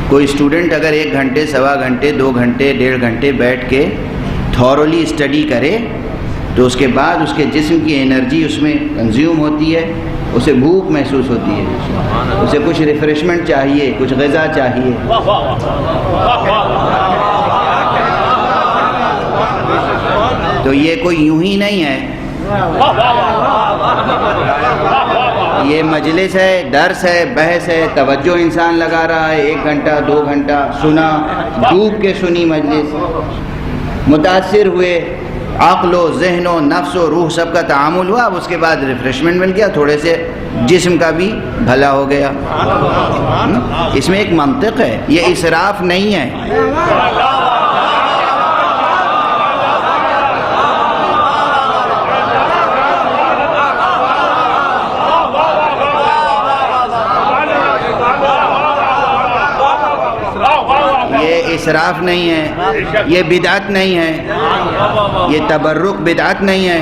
Speaker 1: کوئی اسٹوڈنٹ اگر 1 گھنٹے، سوا گھنٹے، 2 گھنٹے، 1.5 گھنٹے بیٹھ کے تھورلی اسٹڈی کرے تو اس کے بعد اس کے جسم کی انرجی اس میں کنزیوم ہوتی ہے، اسے بھوک محسوس ہوتی ہے، اسے کچھ ریفریشمنٹ چاہیے، کچھ غذا چاہیے۔ تو یہ کوئی یوں ہی نہیں ہے، یہ مجلس ہے، درس ہے، بحث ہے، توجہ انسان لگا رہا ہے، 1 گھنٹہ 2 گھنٹہ سنا، ڈوب کے سنی مجلس، متاثر ہوئے، عقل و ذہن و نفس و روح سب کا تعامل ہوا، اب اس کے بعد ریفریشمنٹ مل گیا، تھوڑے سے جسم کا بھی بھلا ہو گیا۔ اس میں ایک منطق ہے، یہ اسراف نہیں ہے۔ اسراف نہیں ہے، یہ بدعت نہیں ہے، یہ تبرک بدعت نہیں ہے۔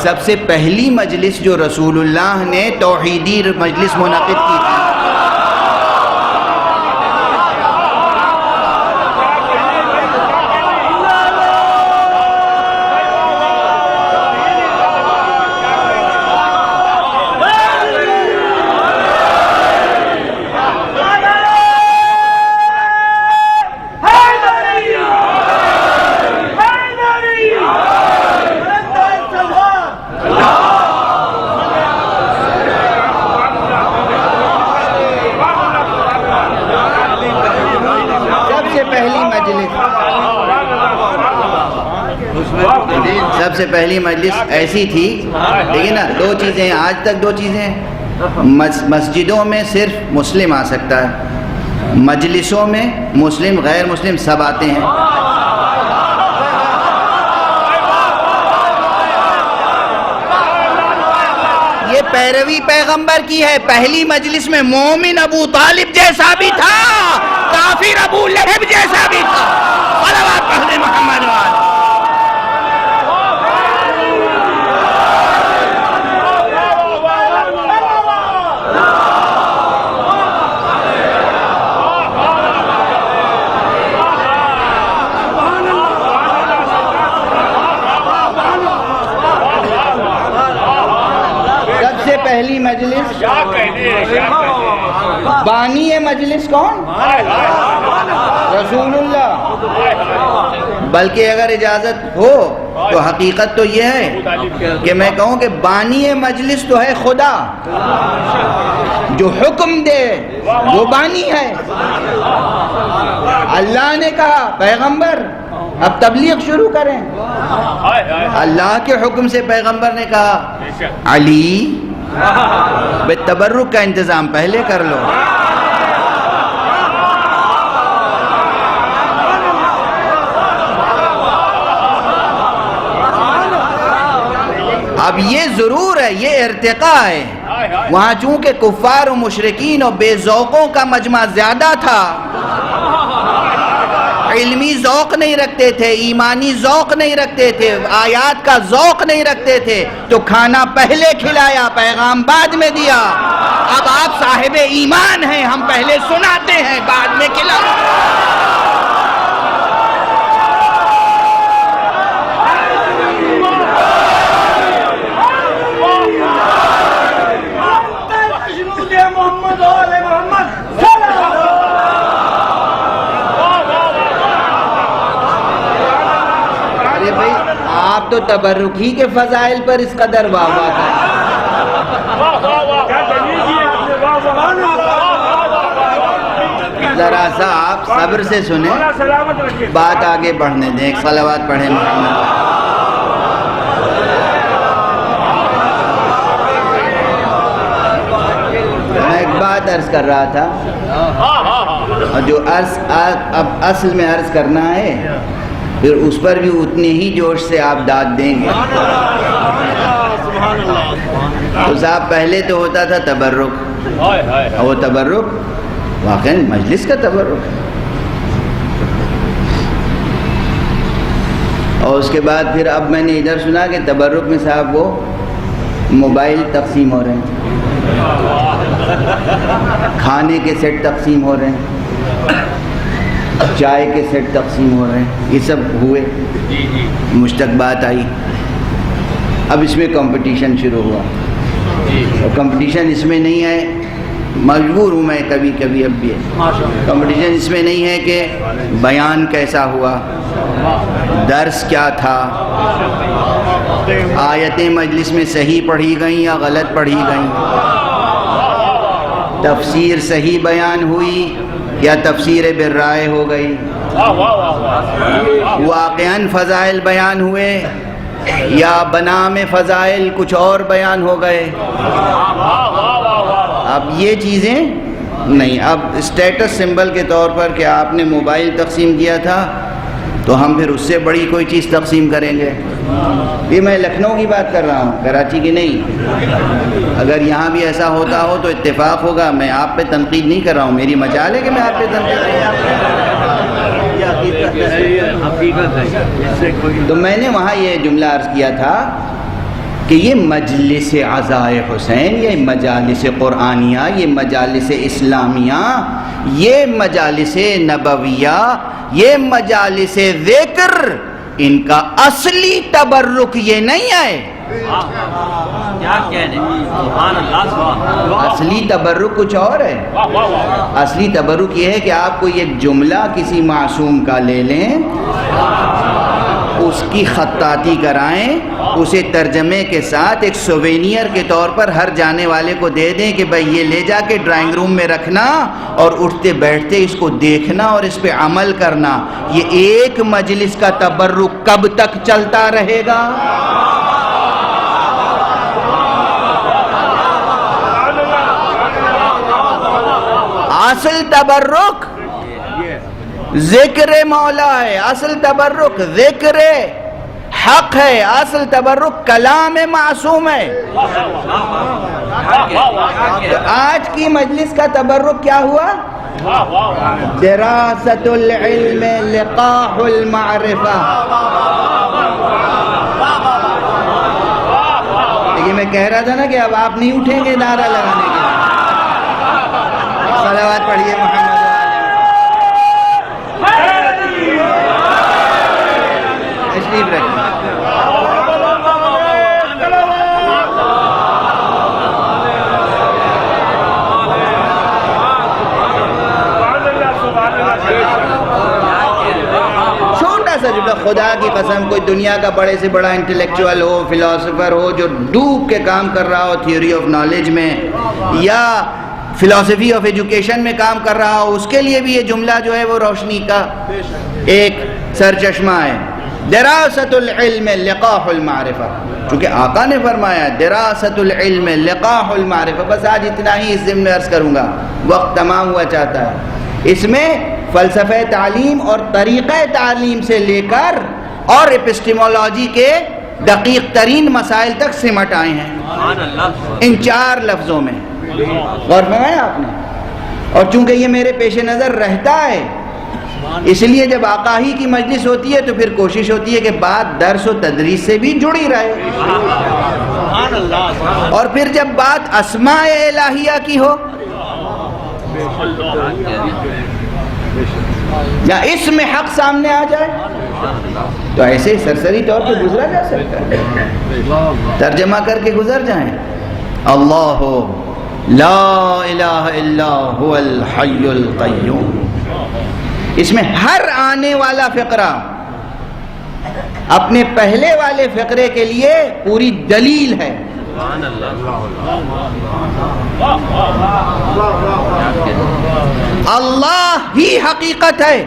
Speaker 1: سب سے پہلی مجلس جو رسول اللہ نے توحیدی مجلس منعقد کی تھی، سب سے پہلی مجلس ایسی تھی، لیکن نا 2 چیزیں، آج تک 2 چیزیں ہیں، مسجدوں میں صرف مسلم آ سکتا ہے، مجلسوں میں مسلم غیر مسلم سب آتے ہیں. یہ پیروی پیغمبر کی ہے. پہلی مجلس میں مومن ابو طالب جیسا بھی تھا, کافر ابو لہب جیسا بھی تھا. صلوات پڑھنے محمد وال. پہلی مجلس بانی مجلس کون؟ رسول اللہ. بلکہ اگر اجازت ہو تو حقیقت تو یہ ہے کہ میں کہوں کہ بانی مجلس تو ہے خدا, جو حکم دے وہ بانی ہے. اللہ نے کہا پیغمبر اب تبلیغ شروع کریں. اللہ کے حکم سے پیغمبر نے کہا علی بے تبرک کا انتظام پہلے کر لو. اب یہ ضرور ہے, یہ ارتقاء ہے. وہاں چونکہ کفار و مشرکین و بے ذوقوں کا مجمع زیادہ تھا, علمی ذوق نہیں رکھتے تھے, ایمانی ذوق نہیں رکھتے تھے, آیات کا ذوق نہیں رکھتے تھے, تو کھانا پہلے کھلایا, پیغام بعد میں دیا. اب آپ صاحب ایمان ہیں, ہم پہلے سناتے ہیں بعد میں کھلاتے. آپ تو تبرک ہی کے فضائل پر اس قدر واہ واہ تھا. ذرا سا آپ صبر سے سنیں, بات آگے بڑھنے دیں. ایک صلوات پڑھیں محمد. میں ایک بات عرض کر رہا تھا, اور جو عرض اب اصل میں عرض کرنا ہے پھر اس پر بھی اتنے ہی جوش سے آپ داد دیں گے. تو صاحب پہلے تو ہوتا تھا تبرک, اور وہ تبرک واقعی مجلس کا تبرک, اور اس کے بعد پھر اب میں نے ادھر سنا کہ تبرک میں صاحب وہ موبائل تقسیم ہو رہے ہیں, کھانے کے سیٹ تقسیم ہو رہے ہیں, چائے کے سیٹ تقسیم ہو رہے ہیں. یہ سب ہوئے, مجھ تک بات آئی. اب اس میں کمپٹیشن شروع ہوا, اور کمپٹیشن اس میں نہیں ہے, مجبور ہوں میں کبھی کبھی اب بھی کمپٹیشن اس میں نہیں ہے کہ بیان کیسا ہوا, درس کیا تھا, آیتیں مجلس میں صحیح پڑھی گئیں یا غلط پڑھی گئیں, تفسیر صحیح بیان ہوئی یا تفسیر بالرائے ہو گئی, واقعاً فضائل بیان ہوئے یا بنام فضائل کچھ اور بیان ہو گئے. اب یہ چیزیں نہیں. اب اسٹیٹس سمبل کے طور پر کہ آپ نے موبائل تقسیم کیا تھا تو ہم پھر اس سے بڑی کوئی چیز تقسیم کریں گے. یہ میں لکھنؤ کی بات کر رہا ہوں, کراچی کی نہیں. اگر یہاں بھی ایسا ہوتا ہو تو اتفاق ہوگا. میں آپ پہ تنقید نہیں کر رہا ہوں, میری مجال ہے کہ میں آپ پہ تنقید. تو میں نے وہاں یہ جملہ عرض کیا تھا کہ یہ مجلس عزائے حسین, یہ مجالس قرآنیہ, یہ مجالس اسلامیہ, یہ مجالس نبویہ, یہ مجالس ذکر, ان کا اصلی تبرک یہ نہیں ہے. اصلی تبرک کچھ اور ہے. اصلی تبرک یہ ہے کہ آپ کو ایک جملہ کسی معصوم کا لے لیں, اس کی خطاطی کرائیں, اسے ترجمے کے ساتھ ایک سووینئر کے طور پر ہر جانے والے کو دے دیں کہ بھائی یہ لے جا کے ڈرائنگ روم میں رکھنا, اور اٹھتے بیٹھتے اس کو دیکھنا اور اس پہ عمل کرنا. یہ ایک مجلس کا تبرک کب تک چلتا رہے گا؟ اصل تبرک ذکر مولا ہے، اصل تبرک ذکر حق ہے، اصل تبرک کلام معصوم ہے۔ تو آج کی مجلس کا تبرک کیا ہوا؟ دراست العلم لقاح المعرفہ۔ لیکن میں کہہ رہا تھا نا کہ اب آپ نہیں اٹھیں گے نعرہ لگانے کے لیے۔ صلوات پڑھیے محمد تشریف رکھیں۔ چھوٹا سا جملہ، خدا کی قسم کوئی دنیا کا بڑے سے بڑا انٹلیکچوئل ہو، فلاسفر ہو، جو ڈوب کے کام کر رہا ہو تھیوری آف نالج میں یا فلسفی آف ایجوکیشن میں کام کر رہا ہو، اس کے لیے بھی یہ جملہ جو ہے وہ روشنی کا ایک سرچشمہ ہے۔ دراست العلم لقاح المعرفہ، چونکہ آقا نے فرمایا دراست العلم لقاح المعرفہ۔ بس آج اتنا ہی اس ضمن میں عرض کروں گا، وقت تمام ہوا چاہتا ہے۔ اس میں فلسفہ تعلیم اور طریقہ تعلیم سے لے کر اور اپسٹیمولوجی کے دقیق ترین مسائل تک سمٹ آئے ہیں ان 4 لفظوں میں۔ غور فرمایا آپ نے؟ اور چونکہ یہ میرے پیش نظر رہتا ہے، اس لیے جب آقا ہی کی مجلس ہوتی ہے تو پھر کوشش ہوتی ہے کہ بات درس و تدریس سے بھی جڑی رہے، اور پھر جب بات اسماء الہیہ کی ہو یا اسم حق سامنے آ جائے تو ایسے سرسری طور پہ گزرا جا سکتا ہے۔ ترجمہ کر کے گزر جائیں، اللہ لا الہ الا هو الحی القیوم۔ اس میں ہر آنے والا فقرہ اپنے پہلے والے فقرے کے لیے پوری دلیل ہے۔ اللہ ہی حقیقت ہے،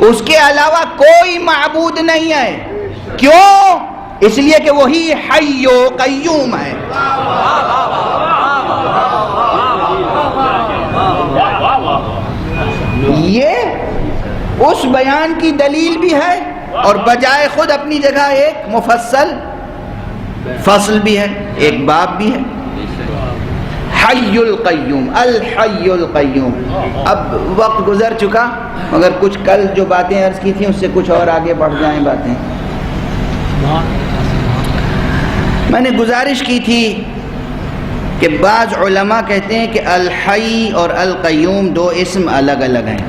Speaker 1: اس کے علاوہ کوئی معبود نہیں ہے۔ کیوں؟ اس لیے کہ وہی حی و قیوم ہے۔ یہ اس بیان کی دلیل بھی ہے اور بجائے خود اپنی جگہ ایک مفصل فصل بھی ہے، ایک باب بھی ہے۔ حی القیوم، الحی القیوم۔ اب وقت گزر چکا، مگر کچھ کل جو باتیں عرض کی تھیں اس سے کچھ اور آگے بڑھ جائیں باتیں۔ میں نے گزارش کی تھی کہ بعض علماء کہتے ہیں کہ الحی اور القیوم 2 اسم الگ الگ ہیں،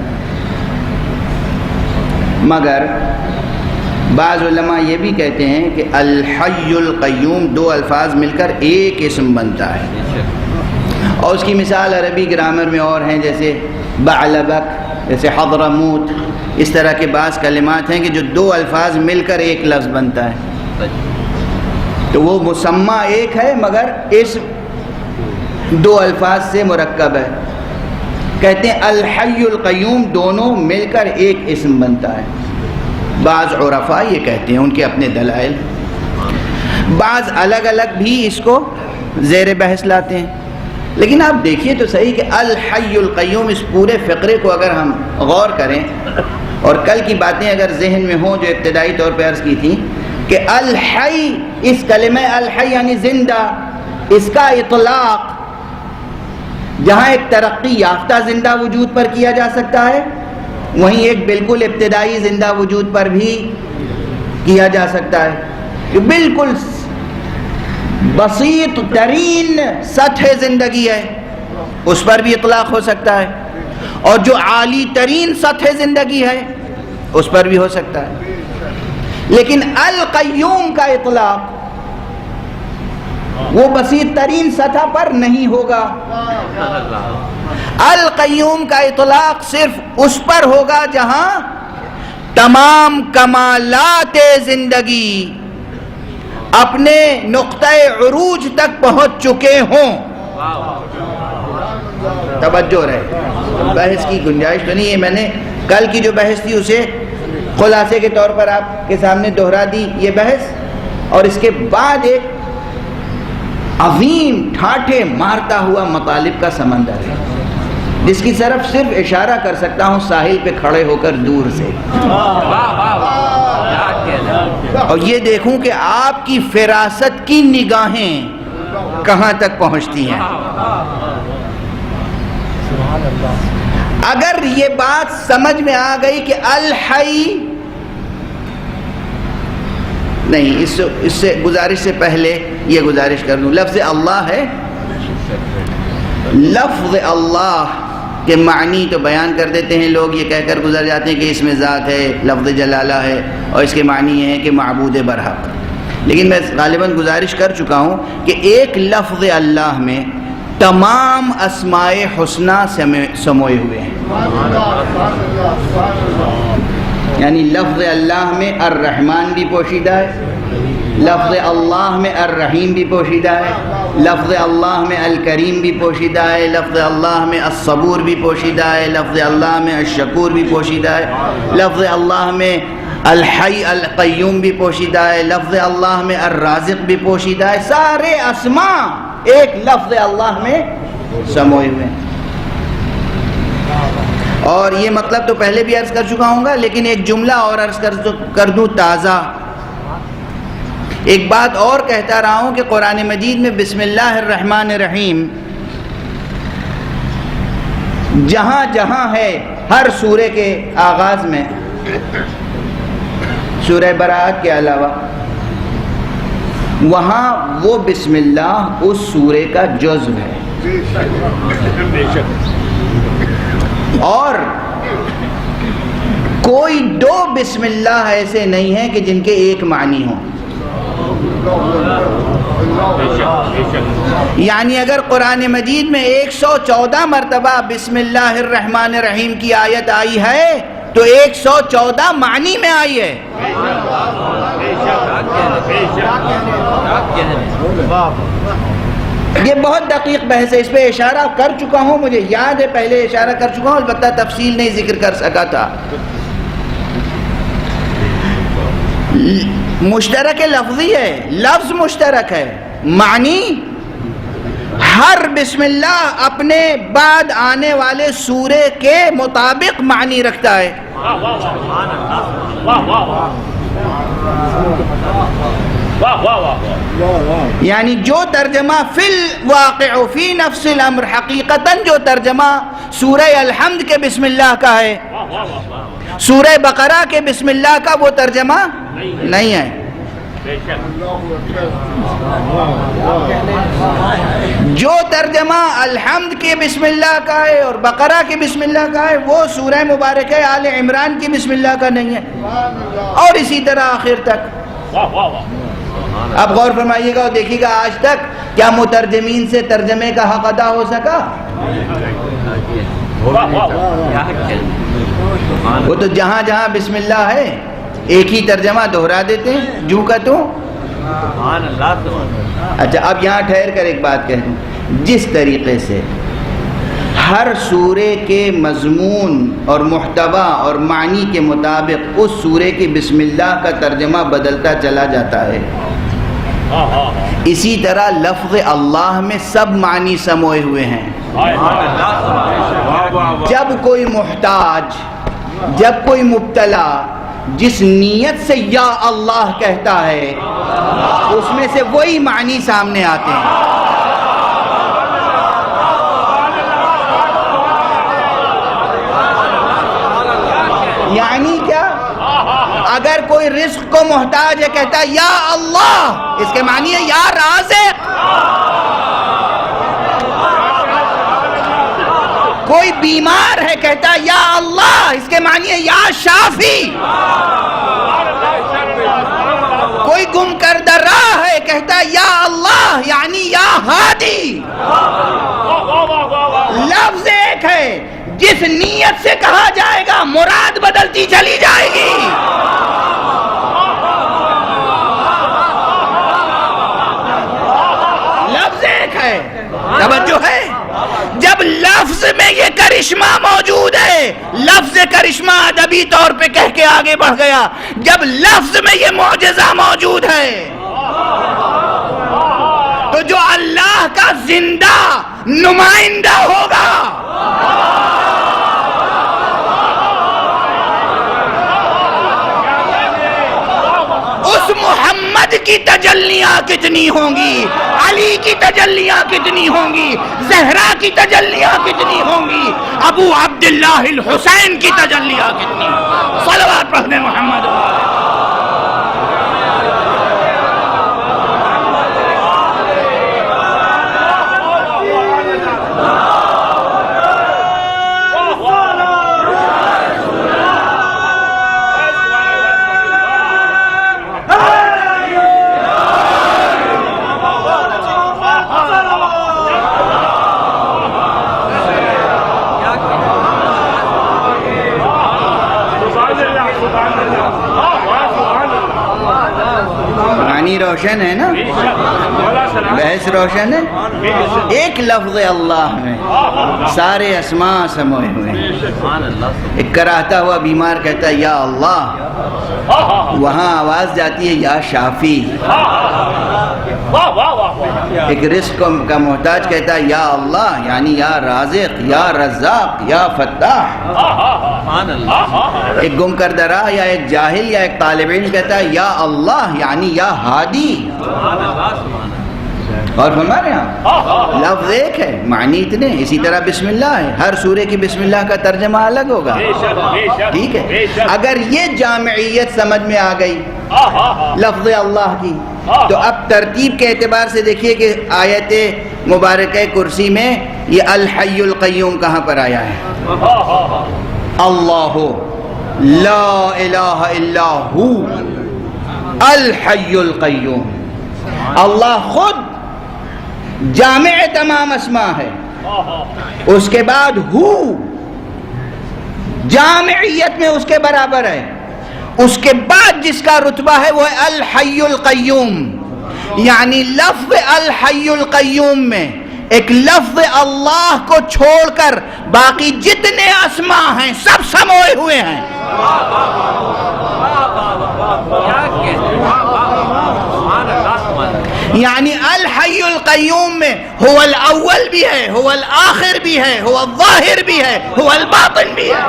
Speaker 1: مگر بعض علماء یہ بھی کہتے ہیں کہ الحی القیوم 2 الفاظ مل کر ایک اسم بنتا ہے، اور اس کی مثال عربی گرامر میں اور ہیں، جیسے بعلبک، جیسے حضرموت، اس طرح کے بعض کلمات ہیں کہ جو 2 الفاظ مل کر ایک لفظ بنتا ہے، تو وہ مسمى ایک ہے مگر اسم 2 الفاظ سے مرکب ہے۔ کہتے ہیں الحی القیوم دونوں مل کر ایک اسم بنتا ہے۔ بعض عرفاء یہ کہتے ہیں، ان کے اپنے دلائل، بعض الگ الگ بھی اس کو زیر بحث لاتے ہیں۔ لیکن آپ دیکھیے تو صحیح کہ الحی القیوم اس پورے فقرے کو اگر ہم غور کریں اور کل کی باتیں اگر ذہن میں ہوں جو ابتدائی طور پہ عرض کی تھی کہ الحی، اس کلمہ الحی یعنی زندہ، اس کا اطلاق جہاں ایک ترقی یافتہ زندہ وجود پر کیا جا سکتا ہے، وہیں ایک بالکل ابتدائی زندہ وجود پر بھی کیا جا سکتا ہے، جو بالکل بسیط ترین سطح زندگی ہے اس پر بھی اطلاق ہو سکتا ہے، اور جو عالی ترین سطح زندگی ہے اس پر بھی ہو سکتا ہے۔ لیکن القیوم کا اطلاق وہ بسیط ترین سطح پر نہیں ہوگا، القیوم کا اطلاق صرف اس پر ہوگا جہاں تمام کمالات زندگی اپنے نقطہ عروج تک پہنچ چکے ہوں۔ توجہ رہے، بحث کی گنجائش تو نہیں ہے، میں نے کل کی جو بحث تھی اسے خلاصے کے طور پر آپ کے سامنے دہرا دی یہ بحث، اور اس کے بعد ایک عظیم ٹھاٹھے مارتا ہوا مطالب کا سمندر ہے جس کی طرف صرف اشارہ کر سکتا ہوں ساحل پہ کھڑے ہو کر دور سے، اور یہ دیکھوں کہ آپ کی فراست کی نگاہیں کہاں تک پہنچتی ہیں۔ اگر یہ بات سمجھ میں آ گئی کہ الحی نہیں، اس سے گزارش سے پہلے یہ گزارش کر دوں، لفظ اللہ ہے، لفظ اللہ کے معنی تو بیان کر دیتے ہیں لوگ، یہ کہہ کر گزر جاتے ہیں کہ اس میں ذات ہے، لفظ جلالہ ہے، اور اس کے معنی یہ ہے کہ معبود برحق۔ لیکن میں غالباً گزارش کر چکا ہوں کہ ایک لفظ اللہ میں تمام اسماء حسنہ سموئے ہوئے ہیں، یعنی لفظ اللہ میں الرحمن بھی پوشیدہ ہے، لفظ اللہ میں الرحیم بھی پوشیدہ ہے، لفظ اللہ میں الکریم بھی پوشیدہ ہے، لفظ اللہ میں الصبور بھی پوشیدہ ہے، لفظ اللہ میں الشکور بھی پوشیدہ ہے، لفظ اللہ میں الحی القیوم بھی پوشیدہ ہے، لفظ اللہ میں الرازق بھی پوشیدہ ہے۔ سارے اسماء ایک لفظ اللہ میں سموئے ہوئے ہیں۔ اور یہ مطلب تو پہلے بھی عرض کر چکا ہوں گا، لیکن ایک جملہ اور عرض کر دوں تازہ۔ ایک بات اور کہتا رہا ہوں کہ قرآن مجید میں بسم اللہ الرحمن الرحیم جہاں جہاں ہے، ہر سورے کے آغاز میں، سورہ براءت کے علاوہ، وہاں وہ بسم اللہ اس سورے کا جزو ہے، اور کوئی دو بسم اللہ ایسے نہیں ہیں کہ جن کے ایک معنی ہوں۔ یعنی اگر قرآن مجید میں 114 مرتبہ بسم اللہ الرحمن الرحیم کی آیت آئی ہے تو 114 معنی میں آئی ہے۔ یہ بہت دقیق بحث ہے، اس پہ اشارہ کر چکا ہوں، مجھے یاد ہے پہلے اشارہ کر چکا ہوں، البتہ تفصیل نہیں ذکر کر سکا تھا۔ مشترک لفظی ہے، لفظ مشترک ہے، معنی ہر بسم اللہ اپنے بعد آنے والے سورے کے مطابق معنی رکھتا ہے۔ یعنی جو ترجمہ فی الواقع فی نفس الامر، حقیقتاً جو ترجمہ سورہ الحمد کے بسم اللہ کا ہے، سورہ بقرہ کے بسم اللہ کا وہ ترجمہ نہیں ہے۔ جو ترجمہ الحمد کے بسم اللہ کا ہے اور بقرہ کے بسم اللہ کا ہے وہ سورہ مبارکہ آل عمران کی بسم اللہ کا نہیں ہے، اور اسی طرح آخر تک۔ اب غور فرمائیے گا اور دیکھیے گا آج تک کیا مترجمین سے ترجمے کا حق ادا ہو سکا؟ وہ تو جہاں جہاں بسم اللہ ہے ایک ہی ترجمہ دہرا دیتے ہیں، جو کا تو۔ اچھا اب یہاں ٹھہر کر ایک بات کہہ دوں، جس طریقے سے ہر سورے کے مضمون اور محتوا اور معنی کے مطابق اس سورے کی بسم اللہ کا ترجمہ بدلتا چلا جاتا ہے، اسی طرح لفظ اللہ میں سب معنی سموئے ہوئے ہیں۔ جب کوئی محتاج، جب کوئی مبتلا جس نیت سے یا اللہ کہتا ہے اس میں سے وہی معنی سامنے آتے ہیں۔ یعنی کیا؟ اگر کوئی رزق کو محتاج ہے کہتا ہے یا اللہ، اس کے معنی ہے یا رازق۔ کوئی بیمار ہے کہتا ہے یا اللہ، اس کے معنی ہے یا شافی۔ کوئی گم کردہ راہ ہے کہتا ہے یا اللہ، یعنی یا ہادی۔ لفظ ایک ہے، جس نیت سے کہا جائے گا مراد بدلتی چلی جائے گی۔ لفظ ایک ہے، توجہ ہے۔ جب لفظ میں یہ کرشمہ موجود ہے، لفظ کرشمہ ادبی طور پہ کہہ کے آگے بڑھ گیا، جب لفظ میں یہ معجزہ موجود ہے تو جو اللہ کا زندہ نمائندہ ہوگا اس محمد کی تجلیاں کتنی ہوں گی، علی کی تجلیاں کتنی ہوں گی، زہرا کی تجلیاں کتنی ہوں گی، ابو عبداللہ الحسین کی تجلیاں کتنی ہوں گی۔ صلوات پڑھ دیں محمد۔ روشن ہے نا، بحث روشن ہے۔ ایک لفظ اللہ میں سارے اسماء سموئے ہوئے ہیں۔ ایک کراہتا ہوا بیمار کہتا ہے یا اللہ، وہاں آواز جاتی ہے یا شافی۔ ایک رزق کا محتاج کہتا ہے یا اللہ، یعنی یا رازق، یا رزاق، یا فتاح۔ ایک گم کردہ راہ یا ایک جاہل یا ایک طالب علم کہتا ہے یا اللہ، یعنی یا ہادی۔ اور فرما رہے ہیں لفظ ایک ہے، معنی اتنے۔ اسی طرح بسم اللہ ہے، ہر سورے کی بسم اللہ کا ترجمہ الگ ہوگا، ٹھیک ہے۔ اگر یہ جامعیت سمجھ میں آ گئی لفظ اللہ کی، تو اب ترتیب کے اعتبار سے دیکھیے کہ آیت مبارکہ کرسی میں یہ الحی القیوم کہاں پر آیا ہے؟ اللہ لا الہ الا ہو الحی القیوم۔ اللہ خود جامع تمام اسماء ہے، اس کے بعد ہو جامعیت میں اس کے برابر ہے، اس کے بعد جس کا رتبہ ہے وہ ہے الحی القیوم۔ یعنی لفظ الحی القیوم میں ایک لفظ اللہ کو چھوڑ کر باقی جتنے اسماء ہیں سب سموئے ہوئے ہیں۔ یعنی الحی القیوم میں هو الاول بھی ہے، هو الآخر بھی ہے، هو الظاہر بھی ہے، هو الباطن بھی ہے۔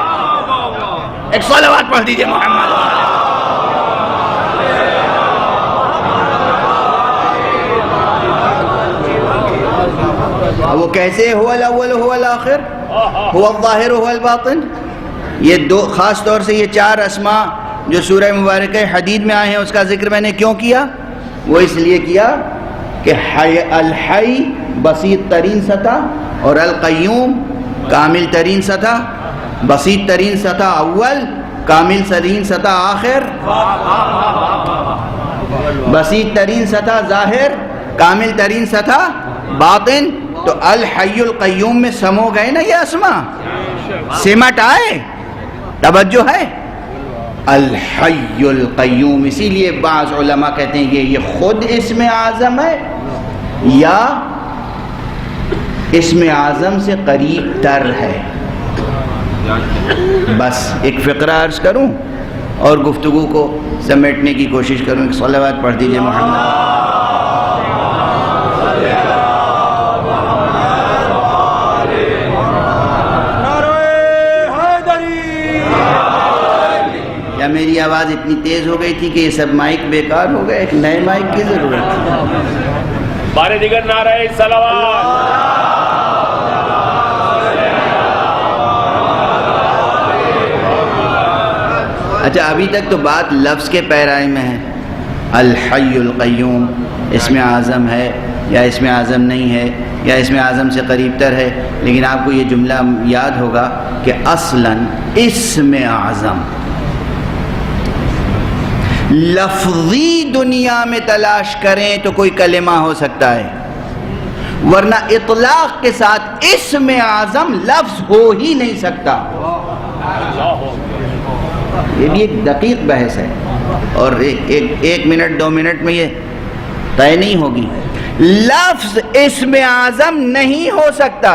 Speaker 1: ایک صلوات پڑھ دیجئے محمد۔ وہ کیسے هو الاول هو الآخر هو الظاہر هو الباطن؟ یہ دو خاص طور سے یہ چار اسماء جو سورہ مبارکہ حدید میں آئے ہیں اس کا ذکر میں نے کیوں کیا؟ وہ اس لیے کیا کہ الحی بسیط ترین سطح اور القیوم کامل ترین سطح، بسیط ترین سطح اول، کامل ترین سطح آخر، بسیط ترین سطح ظاہر، کامل ترین سطح باطن۔ تو الحی القیوم میں سمو گئے نا یہ اسماء، سمٹ آئے، توجہ ہے الحی القیوم۔ اسی لیے بعض علماء کہتے ہیں یہ خود اسم اعظم ہے یا اسم اعظم سے قریب تر ہے۔ بس ایک فقرہ عرض کروں اور گفتگو کو سمیٹنے کی کوشش کروں۔ ایک صلوات پڑھ دیجئے محمد۔ یا میری آواز اتنی تیز ہو گئی تھی کہ یہ سب مائک بیکار ہو گئے؟ ایک نئے مائک کی ضرورت تھی۔
Speaker 2: بارے دیگر نعرہ صلوات۔
Speaker 1: اچھا ابھی تک تو بات لفظ کے پیرائے میں ہے، الحی القیوم اسم اعظم ہے یا اسم اعظم نہیں ہے یا اسم اعظم سے قریب تر ہے، لیکن آپ کو یہ جملہ یاد ہوگا کہ اصلاً اسم اعظم لفظی دنیا میں تلاش کریں تو کوئی کلمہ ہو سکتا ہے، ورنہ اطلاق کے ساتھ اسم اعظم لفظ ہو ہی نہیں سکتا۔ یہ بھی ایک دقیق بحث ہے اور ایک منٹ دو منٹ میں یہ طے نہیں ہوگی۔ لفظ اسم اعظم نہیں ہو سکتا،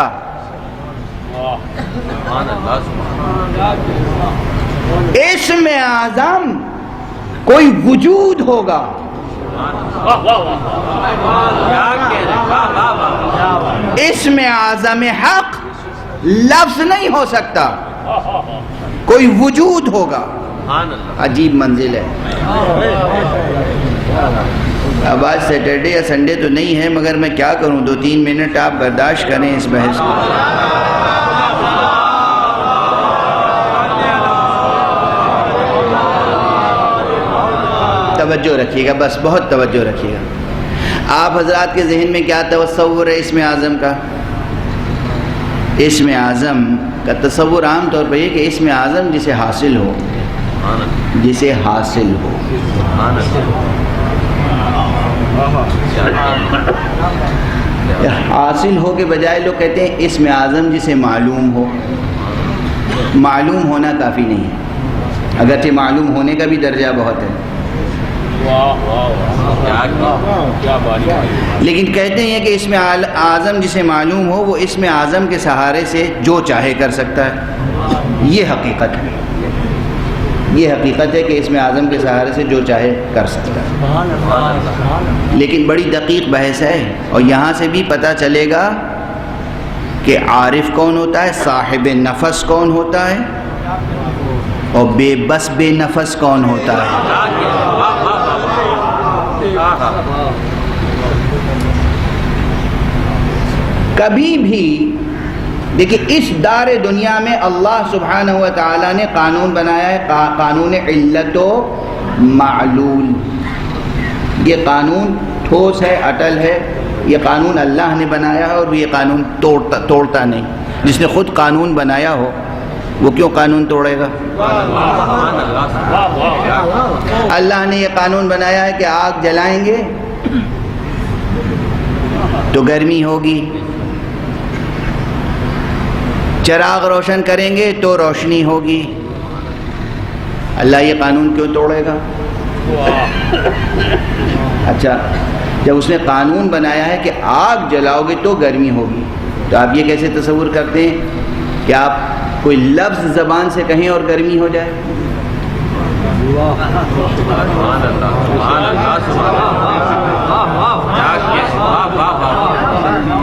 Speaker 1: اسم اعظم کوئی وجود ہوگا، اسم اعظم حق لفظ نہیں ہو سکتا، کوئی وجود ہوگا۔ عجیب منزل ہے۔ اب آج سیٹرڈے یا سنڈے تو نہیں ہے، مگر میں کیا کروں، 2-3 منٹ آپ برداشت کریں اس بحث کو۔ توجہ رکھیے گا، بس بہت توجہ رکھیے گا۔ آپ حضرات کے ذہن میں کیا تصور ہے اسم اعظم کا؟ اسم اعظم کا تصور عام طور پر یہ کہ اسم اعظم جسے حاصل ہو، جسے حاصل ہو، حاصل ہو کے بجائے لوگ کہتے ہیں اسم اعظم جسے معلوم ہو۔ معلوم ہونا کافی نہیں ہے، اگرچہ معلوم ہونے کا بھی درجہ بہت ہے، لیکن کہتے ہیں کہ اسم اعظم جسے معلوم ہو وہ اسم اعظم کے سہارے سے جو چاہے کر سکتا ہے۔ یہ حقیقت ہے، یہ حقیقت ہے کہ اسم اعظم کے سہارے سے جو چاہے کر سکتا ہے، لیکن بڑی دقیق بحث ہے، اور یہاں سے بھی پتہ چلے گا کہ عارف کون ہوتا ہے، صاحب نفس کون ہوتا ہے، اور بے بس بے نفس کون ہوتا ہے۔ کبھی بھی دیکھیں اس دار دنیا میں اللہ سبحانہ و تعالیٰ نے قانون بنایا ہے، قانون علت و معلول۔ یہ قانون ٹھوس ہے، اٹل ہے، یہ قانون اللہ نے بنایا ہے، اور یہ قانون توڑتا نہیں۔ جس نے خود قانون بنایا ہو وہ کیوں قانون توڑے گا؟ اللہ نے یہ قانون بنایا ہے کہ آگ جلائیں گے تو گرمی ہوگی، چراغ روشن کریں گے تو روشنی ہوگی۔ اللہ یہ قانون کیوں توڑے گا؟ اچھا، جب اس نے قانون بنایا ہے کہ آگ جلاؤ گے تو گرمی ہوگی، تو آپ یہ کیسے تصور کرتے ہیں کہ آپ کوئی لفظ زبان سے کہیں اور گرمی ہو جائے؟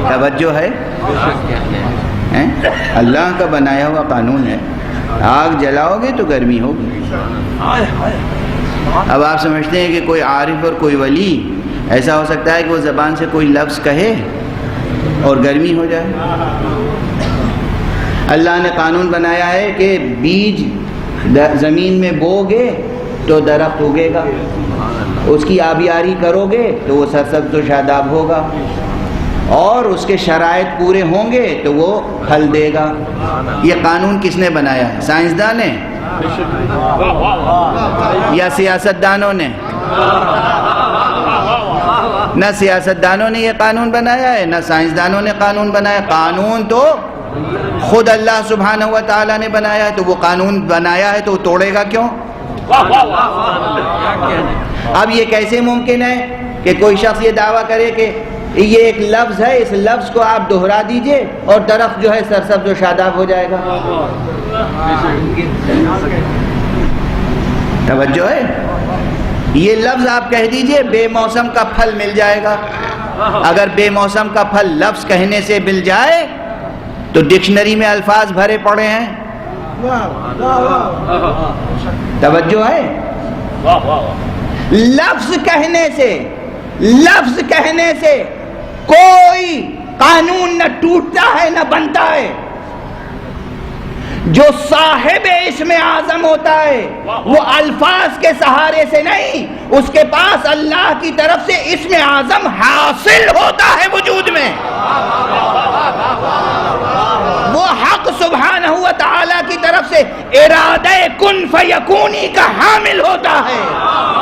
Speaker 1: توجہ ہے؟ اللہ کا بنایا ہوا قانون ہے، آگ جلاؤ گے تو گرمی ہوگی۔ اب آپ سمجھتے ہیں کہ کوئی عارف اور کوئی ولی ایسا ہو سکتا ہے کہ وہ زبان سے کوئی لفظ کہے اور گرمی ہو جائے؟ اللہ نے قانون بنایا ہے کہ بیج زمین میں بو گے تو درخت اگے گا، اس کی آبیاری کرو گے تو وہ سرسبز و شاداب ہوگا، اور اس کے شرائط پورے ہوں گے تو وہ پھل دے گا۔ یہ قانون کس نے بنایا ہے؟ سائنسدان نے یا سیاستدانوں نے؟ نہ سیاستدانوں نے یہ قانون بنایا ہے، نہ سائنسدانوں نے قانون بنایا۔ قانون تو خود اللہ سبحانہ و تعالیٰ نے بنایا ہے، تو وہ قانون بنایا ہے تو وہ توڑے گا کیوں؟ اب یہ کیسے ممکن ہے کہ کوئی شخص یہ دعویٰ کرے کہ یہ ایک لفظ ہے، اس لفظ کو آپ دہرا دیجئے اور درخت جو ہے سرسبز و شاداب ہو جائے گا؟ توجہ ہے؟ یہ لفظ آپ کہہ دیجئے بے موسم کا پھل مل جائے گا۔ اگر بے موسم کا پھل لفظ کہنے سے مل جائے تو ڈکشنری میں الفاظ بھرے پڑے ہیں۔ توجہ ہے؟ لفظ کہنے سے کوئی قانون نہ ٹوٹتا ہے نہ بنتا ہے۔ جو صاحب اسم اعظم ہوتا ہے وہ الفاظ کے سہارے سے نہیں، اس کے پاس اللہ کی طرف سے اسم اعظم حاصل ہوتا ہے وجود میں۔ وہ حق سبحانہ و تعالی کی طرف سے ارادہ کن فیکونی کا حامل ہوتا ہے،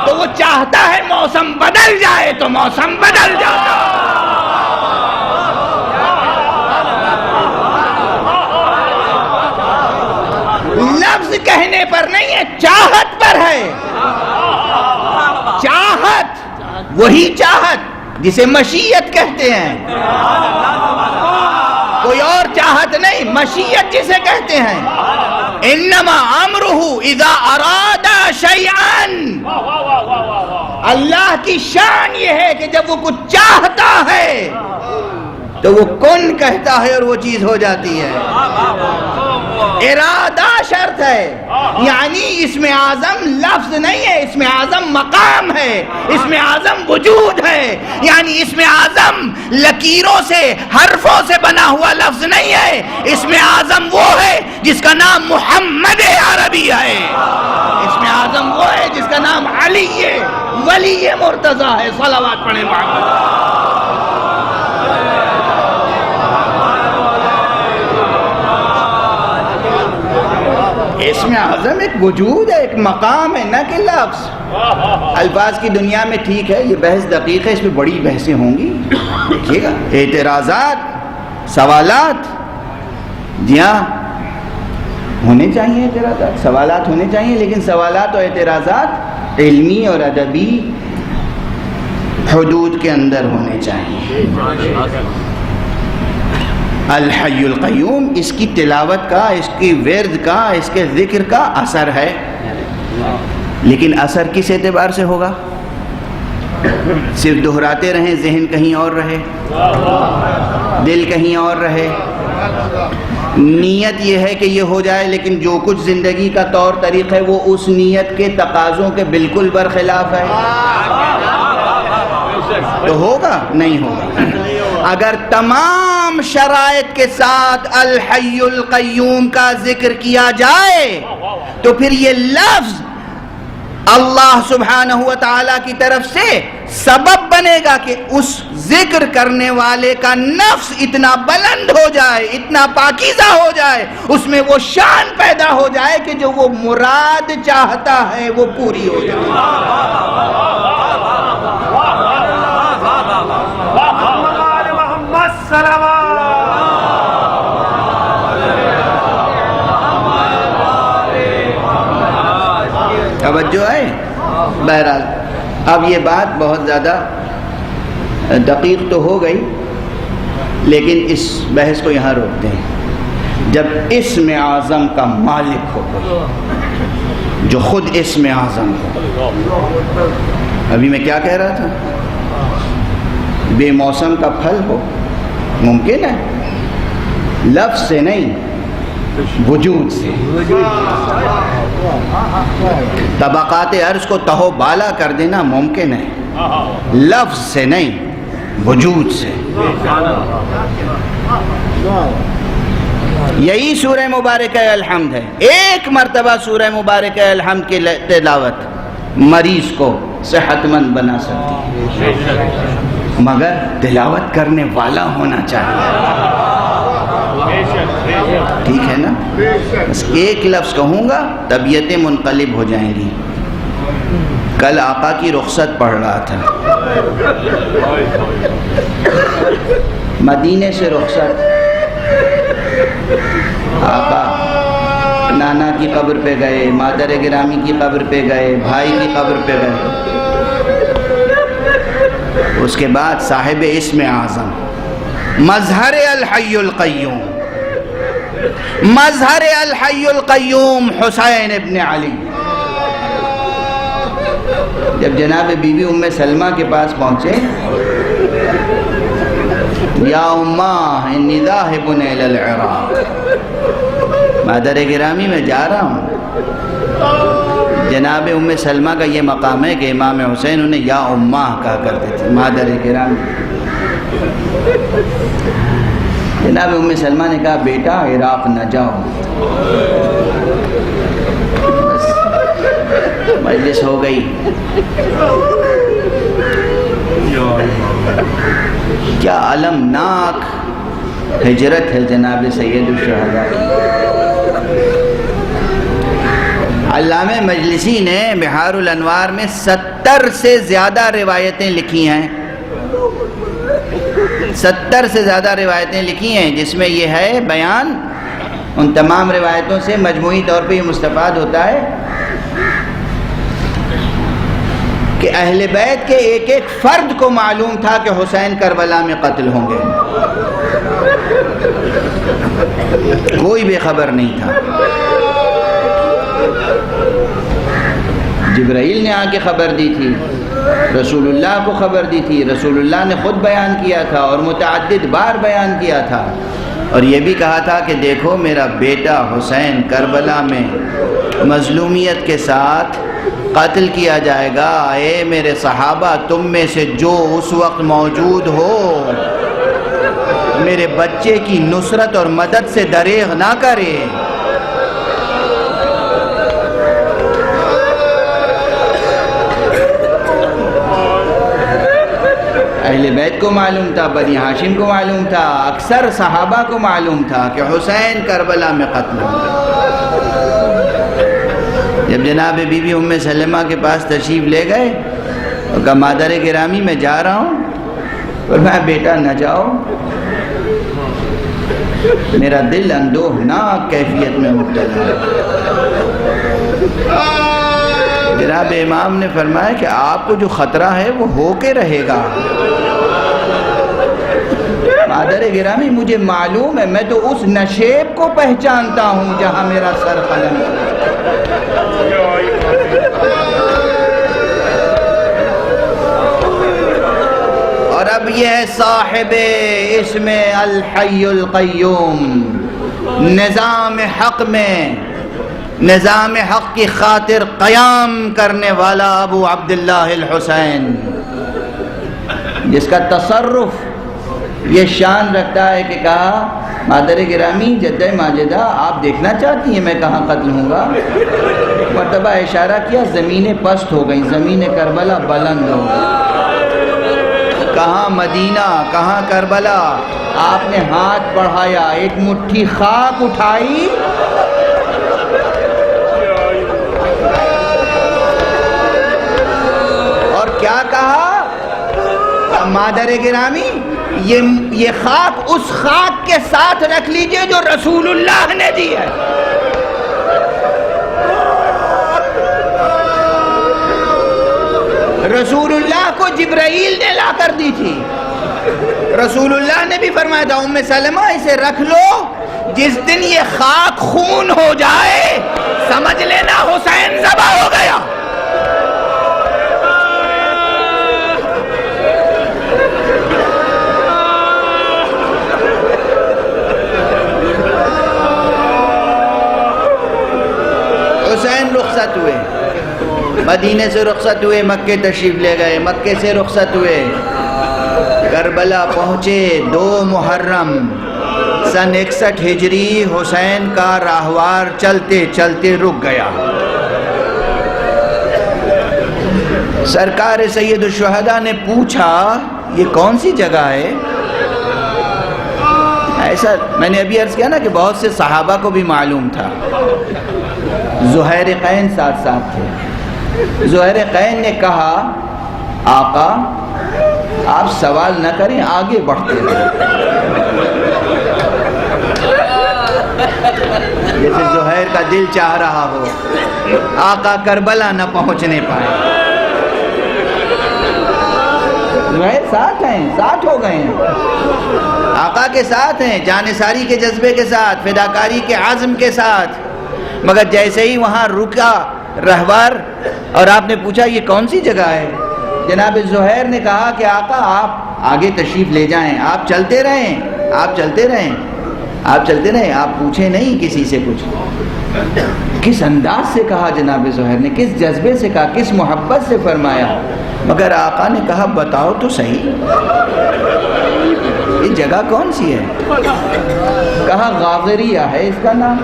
Speaker 1: تو وہ چاہتا ہے موسم بدل جائے تو موسم بدل جاتا ہے۔ لفظ کہنے پر نہیں ہے، چاہت پر ہے۔ چاہت، وہی چاہت جسے مشیت کہتے ہیں، کوئی اور چاہت نہیں، مشیت جسے کہتے ہیں۔ انما امرہ اذا اراد شیئا، اللہ کی شان یہ ہے کہ جب وہ کچھ چاہتا ہے تو وہ کن کہتا ہے اور وہ چیز ہو جاتی ہے۔ ارادہ شرط ہے، یعنی اسم اعظم لفظ نہیں ہے، اسم اعظم مقام ہے، اسم اعظم وجود ہے، یعنی اسم اعظم لکیروں سے حرفوں سے بنا ہوا لفظ نہیں ہے، اسم اعظم وہ ہے جس کا نام محمد عربی ہے، اسم اعظم وہ ہے جس کا نام علی ہے، ولی مرتضی ہے۔ صلوات پڑھیں محمد۔ اسم اعظم ایک وجود ہے، ایک مقام ہے، نہ کہ لفظ۔ الفاظ کی دنیا میں ٹھیک ہے، یہ بحث دقیق ہے، اس میں بڑی بحثیں ہوں گی، دیکھیے گا اعتراضات، سوالات، جی ہاں ہونے چاہیے، اعتراضات سوالات ہونے چاہیے، لیکن سوالات اور اعتراضات علمی اور ادبی حدود کے اندر ہونے چاہیے۔ الحی القیوم، اس کی تلاوت کا، اس کی ورد کا، اس کے ذکر کا اثر ہے، لیکن اثر کس اعتبار سے ہوگا؟ صرف دہراتے رہیں، ذہن کہیں اور رہے، دل کہیں اور رہے، نیت یہ ہے کہ یہ ہو جائے، لیکن جو کچھ زندگی کا طور طریقہ ہے وہ اس نیت کے تقاضوں کے بالکل برخلاف ہے، تو ہوگا؟ نہیں ہوگا۔ اگر تمام شرائط کے ساتھ الحی القیوم کا ذکر کیا جائے تو پھر یہ لفظ اللہ سبحانہ و تعالیٰ کی طرف سے سبب بنے گا کہ اس ذکر کرنے والے کا نفس اتنا بلند ہو جائے، اتنا پاکیزہ ہو جائے، اس میں وہ شان پیدا ہو جائے کہ جو وہ مراد چاہتا ہے وہ پوری ہو جائے۔ توجہ ہے؟ بہرحال اب یہ بات بہت زیادہ دقیق تو ہو گئی، لیکن اس بحث کو یہاں روکتے ہیں۔ جب اسم اعظم کا مالک ہو کوئی، جو خود اسم اعظم ہو، ابھی میں کیا کہہ رہا تھا؟ بے موسم کا پھل ہو، ممکن ہے، لفظ سے نہیں وجود سے۔ طبقات عرض کو تہو بالا کر دینا ممکن ہے، لفظ سے نہیں وجود سے۔ یہی سورہ مبارکہ الحمد ہے۔ ایک مرتبہ سورہ مبارکہ الحمد کی تلاوت مریض کو صحت مند بنا سکتی ہے، مگر تلاوت کرنے والا ہونا چاہیے، ٹھیک ہے نا؟ بس ایک لفظ کہوں گا طبیعتیں منقلب ہو جائیں گی۔ کل آقا کی رخصت پڑھ رہا تھا، مدینے سے رخصت، آقا نانا کی قبر پہ گئے، مادر گرامی کی قبر پہ گئے، بھائی کی قبر پہ گئے، اس کے بعد صاحب اسم اعظم، مظہر الحی القیوم، مظہر الحی القیوم حسین ابن علی، جب جناب بی بی ام سلمہ کے پاس پہنچے، یا امہ انی ذاہب الی العراق، مادر گرامی میں جا رہا ہوں۔ جناب ام سلمہ کا یہ مقام ہے کہ امام حسین انہیں یا امہ کہا کرتے تھے، مادر گرامی۔ جناب ام سلمہ نے کہا بیٹا عراق نہ جاؤ۔ بس مجلس ہو گئی۔ کیا المناک ہجرت ہے جناب سید الشہداء کی۔ علامہ مجلسی نے بحار الانوار میں 70 سے زیادہ روایتیں لکھی ہیں، 70 سے زیادہ روایتیں لکھی ہیں، جس میں یہ ہے بیان، ان تمام روایتوں سے مجموعی طور پہ یہ مستفاد ہوتا ہے کہ اہل بیت کے ایک ایک فرد کو معلوم تھا کہ حسین کربلا میں قتل ہوں گے، کوئی بے خبر نہیں تھا۔ جبرائیل نے آ کے خبر دی تھی، رسول اللہ کو خبر دی تھی، رسول اللہ نے خود بیان کیا تھا اور متعدد بار بیان کیا تھا اور یہ بھی کہا تھا کہ دیکھو میرا بیٹا حسین کربلا میں مظلومیت کے ساتھ قتل کیا جائے گا، اے میرے صحابہ تم میں سے جو اس وقت موجود ہو میرے بچے کی نصرت اور مدد سے دریغ نہ کرے۔ اہل بیت کو معلوم تھا، بنی ہاشم کو معلوم تھا، اکثر صحابہ کو معلوم تھا کہ حسین کربلا میں قتل ہوگا۔ جب جناب بی بی ام سلمہ کے پاس تشریف لے گئے اور کہا مادر گرامی میں جا رہا ہوں، فرمایا بیٹا نہ جاؤ، میرا دل اندوہناک کیفیت میں مبتلا ہے۔ جناب امام نے فرمایا کہ آپ کو جو خطرہ ہے وہ ہو کے رہے گا۔ مادر گرامی مجھے معلوم ہے، میں تو اس نشیب کو پہچانتا ہوں جہاں میرا سر قلم ہے۔ اور اب یہ ہے صاحب اسم الحی القیوم، نظام حق میں نظام حق کی خاطر قیام کرنے والا ابو عبداللہ الحسین، جس کا تصرف یہ شان رکھتا ہے کہ کہا مادر گرامی جدہ ماجدہ آپ دیکھنا چاہتی ہیں میں کہاں قتل ہوں گا؟ مرتبہ اشارہ کیا، زمینیں پست ہو گئیں، زمین کربلا بلند ہو گئی، کہاں مدینہ کہاں کربلا۔ آپ نے ہاتھ بڑھایا، ایک مٹھی خاک اٹھائی اور کیا کہا، مادر گرامی یہ خاک اس خاک کے ساتھ رکھ لیجئے جو رسول اللہ نے دی ہے۔ رسول اللہ کو جبرائیل نے لا کر دی تھی، رسول اللہ نے بھی فرمایا تھا ام سلمہ اسے رکھ لو، جس دن یہ خاک خون ہو جائے سمجھ لینا حسین ذبح ہو گیا۔ حسین رخصت ہوئے، مدینے سے رخصت ہوئے، مکے تشریف لے گئے، مکے سے رخصت ہوئے، کربلا پہنچے 2 محرم سن 61 ہجری۔ حسین کا راہوار چلتے چلتے رک گیا۔ سرکار سید الشہداء نے پوچھا یہ کون سی جگہ ہے؟ ایسا میں نے ابھی عرض کیا نا کہ بہت سے صحابہ کو بھی معلوم تھا۔ زہیرقین ساتھ ساتھ تھے۔ زہیرقین نے کہا آقا آپ سوال نہ کریں، آگے بڑھتے رہیں۔ جیسے زہیر کا دل چاہ رہا ہو آقا کربلا نہ پہنچنے پائے۔ زہیر ساتھ ہیں، ساتھ ہو گئے ہیں، آقا کے ساتھ ہیں، جانثاری کے جذبے کے ساتھ، فداکاری کے عزم کے ساتھ۔ مگر جیسے ہی وہاں رکا رہوار اور آپ نے پوچھا یہ کون سی جگہ ہے، جناب زہیر نے کہا کہ آقا آپ آگے تشریف لے جائیں، آپ چلتے رہیں، آپ چلتے رہیں، آپ چلتے رہیں، آپ پوچھیں نہیں کسی سے کچھ۔ کس انداز سے کہا جناب زہیر نے، کس جذبے سے کہا، کس محبت سے فرمایا۔ مگر آقا نے کہا بتاؤ تو صحیح یہ جگہ کون سی ہے؟ کہا غاغریہ ہے اس کا نام۔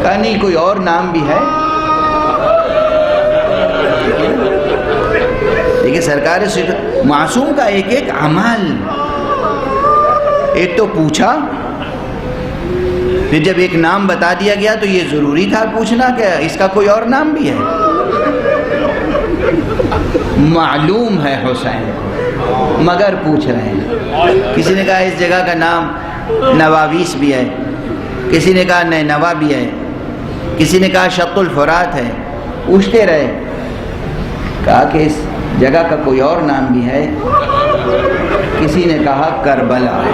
Speaker 1: کہا نہیں کوئی اور نام بھی ہے۔ دیکھیں سرکار معصوم کا ایک ایک عمل، ایک تو پوچھا، پھر جب ایک نام بتا دیا گیا تو یہ ضروری تھا پوچھنا کہ اس کا کوئی اور نام بھی ہے۔ معلوم ہے حسین مگر پوچھ رہے ہیں۔ کسی نے کہا اس جگہ کا نام نواویس بھی ہے، کسی نے کہا نینوا بھی ہے، کسی نے کہا شق الفرات ہے، پوچھتے رہے۔ کہا کہ اس جگہ کا کوئی اور نام بھی ہے، کسی نے کہا کربلا ہے۔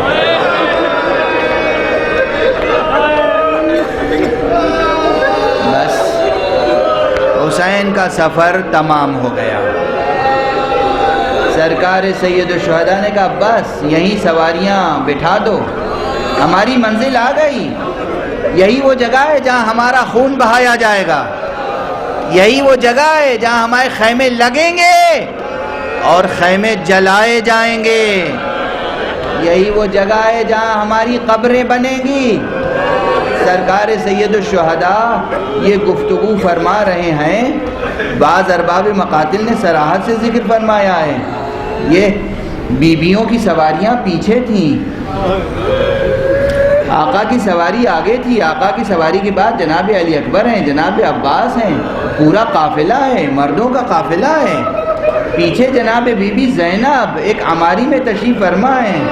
Speaker 1: بس حسین کا سفر تمام ہو گیا۔ سرکار سید الشہداء نے کہا بس یہیں سواریاں بٹھا دو، ہماری منزل آ گئی، یہی وہ جگہ ہے جہاں ہمارا خون بہایا جائے گا، یہی وہ جگہ ہے جہاں ہمارے خیمے لگیں گے اور خیمے جلائے جائیں گے، یہی وہ جگہ ہے جہاں ہماری قبریں بنیں گی۔ سرکار سید الشہداء یہ گفتگو فرما رہے ہیں، بعض ارباب مقاتل نے صراحت سے ذکر فرمایا ہے، یہ بیویوں کی سواریاں پیچھے تھیں، آقا کی سواری آگے تھی، آقا کی سواری کے بعد جناب علی اکبر ہیں، جناب عباس ہیں، پورا قافلہ ہے، مردوں کا قافلہ ہے، پیچھے جناب بی بی زینب ایک عماری میں تشریف فرما ہیں۔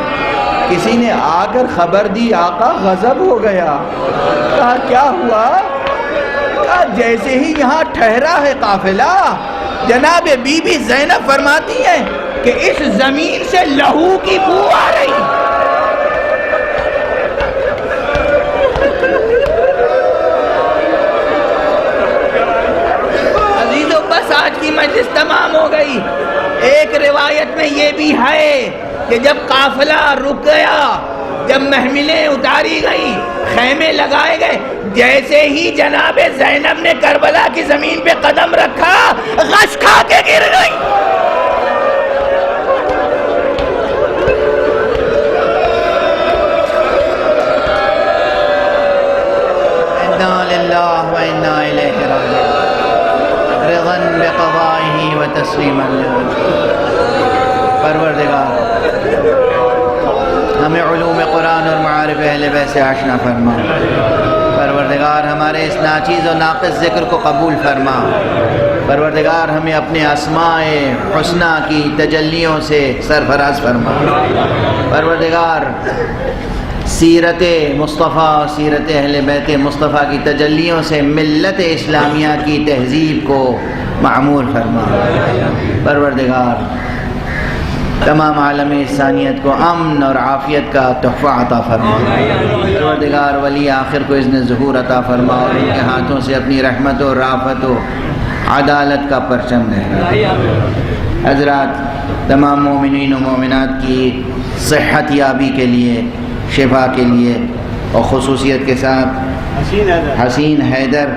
Speaker 1: کسی نے آ کر خبر دی، آقا غضب ہو گیا، کہا کیا ہوا؟ کہا جیسے ہی یہاں ٹھہرا ہے قافلہ، جناب بی بی زینب فرماتی ہیں کہ اس زمین سے لہو کی بو آ رہی۔ عزیزو بس آج کی مجلس تمام ہو گئی۔ ایک روایت میں یہ بھی ہے کہ جب قافلہ رک گیا، جب محملیں اتاری گئی، خیمے لگائے گئے، جیسے ہی جناب زینب نے کربلا کی زمین پہ قدم رکھا، غش کھا کے گر گئی۔ انا للہ و انا الیہ راجعون، رضا بقضائہ و تسلیما له۔ پروردگار ہمیں علوم قرآن اور معارف اہل بیت سے آشنا فرما، پروردگار ہمارے اس ناچیز و ناقص ذکر کو قبول فرما، پروردگار ہمیں اپنے اسماء حسنہ کی تجلیوں سے سرفراز فرما، پروردگار سیرت مصطفیٰ، سیرت اہل بیت مصطفیٰ کی تجلیوں سے ملت اسلامیہ کی تہذیب کو معمور فرما، پروردگار تمام عالم انسانیت کو امن اور عافیت کا تحفہ عطا فرما، پروردگار ولی آخر کو اذن ظہور عطا فرما اور ان کے ہاتھوں سے اپنی رحمت و رافت و عدالت کا پرچم دے۔ حضرات تمام مومنین و مومنات کی صحت یابی کے لیے، شفا کے لیے اور خصوصیت کے ساتھ حسین حیدر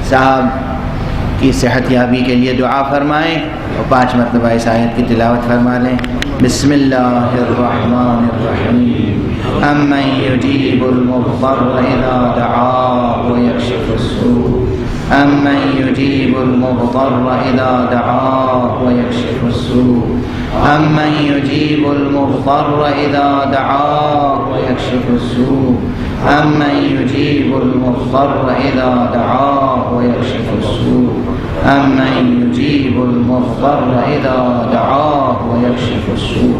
Speaker 1: صاحب کی صحت یابی کے لیے دعا فرمائیں اور 5 مرتبہ اس آیت کی تلاوت فرما لیں۔ بسم اللہ الرحمن الرحیم، امن یجیب المضطر اذا دعاہ ویکشف السوء، امن یجیب المضطر اذا دعاہ ویکشف السوء، امن یجیب المضطر اذا دعاہ ویکشف السوء، امن یجیب المضطر اذا دعاہ ویکشف السوء، امن یجیب المضطر اذا دعاہ ویکشف السوء۔